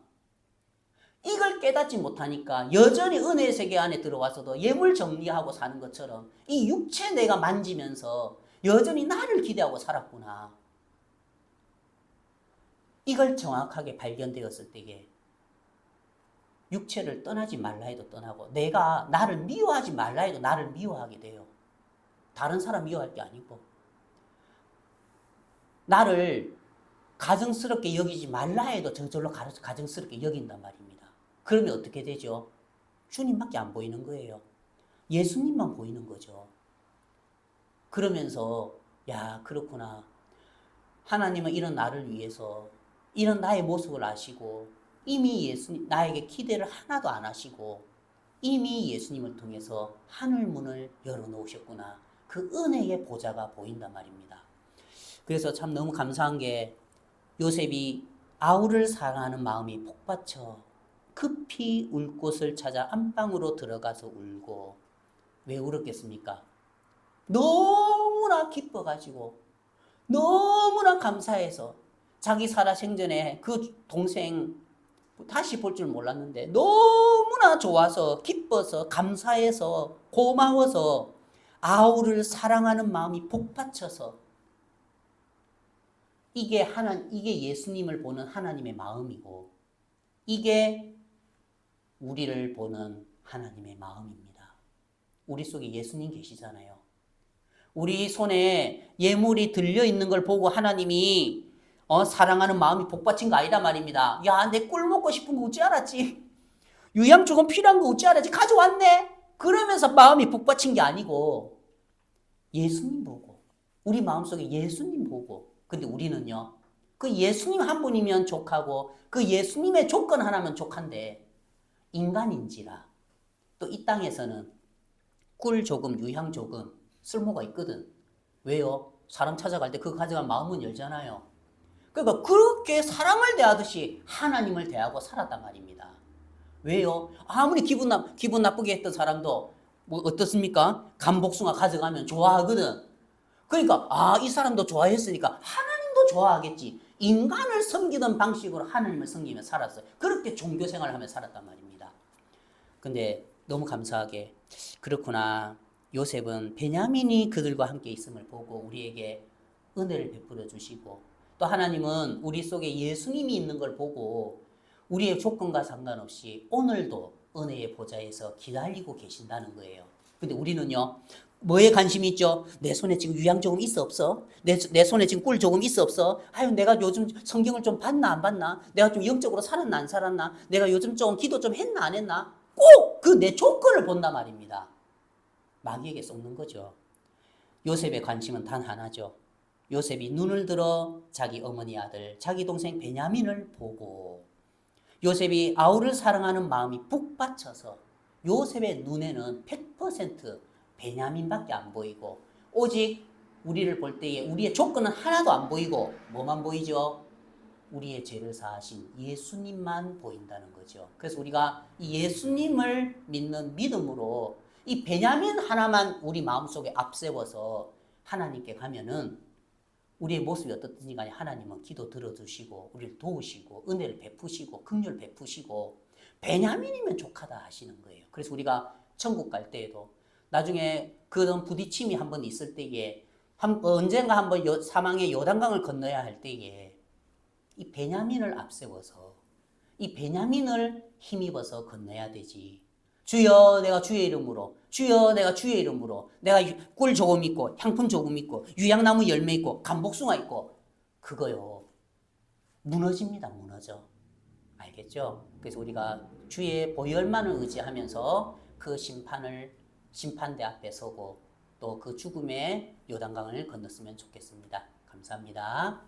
이걸 깨닫지 못하니까 여전히 은혜의 세계 안에 들어와서도 예물 정리하고 사는 것처럼 이 육체 내가 만지면서 여전히 나를 기대하고 살았구나. 이걸 정확하게 발견되었을 때에 육체를 떠나지 말라 해도 떠나고 내가 나를 미워하지 말라 해도 나를 미워하게 돼요. 다른 사람 미워할 게 아니고 나를 가증스럽게 여기지 말라 해도 저절로 가증스럽게 여긴단 말입니다. 그러면 어떻게 되죠? 주님밖에 안 보이는 거예요. 예수님만 보이는 거죠. 그러면서 야, 그렇구나. 하나님은 이런 나를 위해서 이런 나의 모습을 아시고 이미 예수님 나에게 기대를 하나도 안 하시고 이미 예수님을 통해서 하늘 문을 열어놓으셨구나. 그 은혜의 보좌가 보인단 말입니다. 그래서 참 너무 감사한 게 요셉이 아우를 사랑하는 마음이 폭받쳐 급히 울 곳을 찾아 안방으로 들어가서 울고. 왜 울었겠습니까? 너무나 기뻐가지고 너무나 감사해서 자기 살아생전에 그 동생 다시 볼 줄 몰랐는데 너무나 좋아서 기뻐서 감사해서 고마워서 아우를 사랑하는 마음이 복받쳐서 이게 예수님을 보는 하나님의 마음이고 이게 우리를 보는 하나님의 마음입니다. 우리 속에 예수님 계시잖아요. 우리 손에 예물이 들려있는 걸 보고 하나님이 사랑하는 마음이 복받친 거 아니다 말입니다. 야, 내 꿀 먹고 싶은 거 어찌 알았지? 유향 조금 필요한 거 어찌 알았지? 가져왔네? 그러면서 마음이 복받친 게 아니고 예수님 보고 우리 마음속에 예수님 보고 근데 우리는요 그 예수님 한 분이면 족하고 그 예수님의 조건 하나면 족한데 인간인지라 또 이 땅에서는 꿀 조금 유향 조금 쓸모가 있거든. 왜요? 사람 찾아갈 때 그거 가져간 마음은 열잖아요. 그러니까 그렇게 사람을 대하듯이 하나님을 대하고 살았단 말입니다. 왜요? 아무리 기분 나쁘게 했던 사람도 뭐 어떻습니까? 감복숭아 가져가면 좋아하거든. 그러니까 이 사람도 좋아했으니까 하나님도 좋아하겠지. 인간을 섬기던 방식으로 하나님을 섬기며 살았어요. 그렇게 종교 생활을 하며 살았단 말입니다. 근데 너무 감사하게 그렇구나. 요셉은 베냐민이 그들과 함께 있음을 보고 우리에게 은혜를 베풀어 주시고 또 하나님은 우리 속에 예수님이 있는 걸 보고 우리의 조건과 상관없이 오늘도 은혜의 보좌에서 기다리고 계신다는 거예요. 근데 우리는요 뭐에 관심이 있죠? 내 손에 지금 유향 조금 있어 없어? 내 손에 지금 꿀 조금 있어 없어? 아유 내가 요즘 성경을 좀 봤나 안 봤나? 내가 좀 영적으로 살았나 안 살았나? 내가 요즘 좀 기도 좀 했나 안 했나? 꼭 그 내 조건을 본단 말입니다. 마귀에게 속는 거죠. 요셉의 관심은 단 하나죠. 요셉이 눈을 들어 자기 어머니 아들, 자기 동생 베냐민을 보고 요셉이 아우를 사랑하는 마음이 북받쳐서 요셉의 눈에는 100% 베냐민밖에 안 보이고 오직 우리를 볼 때에 우리의 조건은 하나도 안 보이고 뭐만 보이죠? 우리의 죄를 사하신 예수님만 보인다는 거죠. 그래서 우리가 이 예수님을 믿는 믿음으로 이 베냐민 하나만 우리 마음속에 앞세워서 하나님께 가면은 우리의 모습이 어떻든지 간에 하나님은 기도 들어주시고 우리를 도우시고 은혜를 베푸시고 긍휼을 베푸시고 베냐민이면 족하다 하시는 거예요. 그래서 우리가 천국 갈 때에도 나중에 그런 부딪힘이 한번 있을 때에 언젠가 한번 사망의 요단강을 건너야 할 때에 이 베냐민을 앞세워서 이 베냐민을 힘입어서 건너야 되지. 주여 내가 주의 이름으로 주여 내가 주의 이름으로 내가 꿀 조금 있고 향품 조금 있고 유향나무 열매 있고 감복숭아 있고 그거요 무너집니다. 무너져. 알겠죠? 그래서 우리가 주의 보혈만을 의지하면서 그 심판대 앞에 서고 또 그 죽음의 요단강을 건넜으면 좋겠습니다. 감사합니다.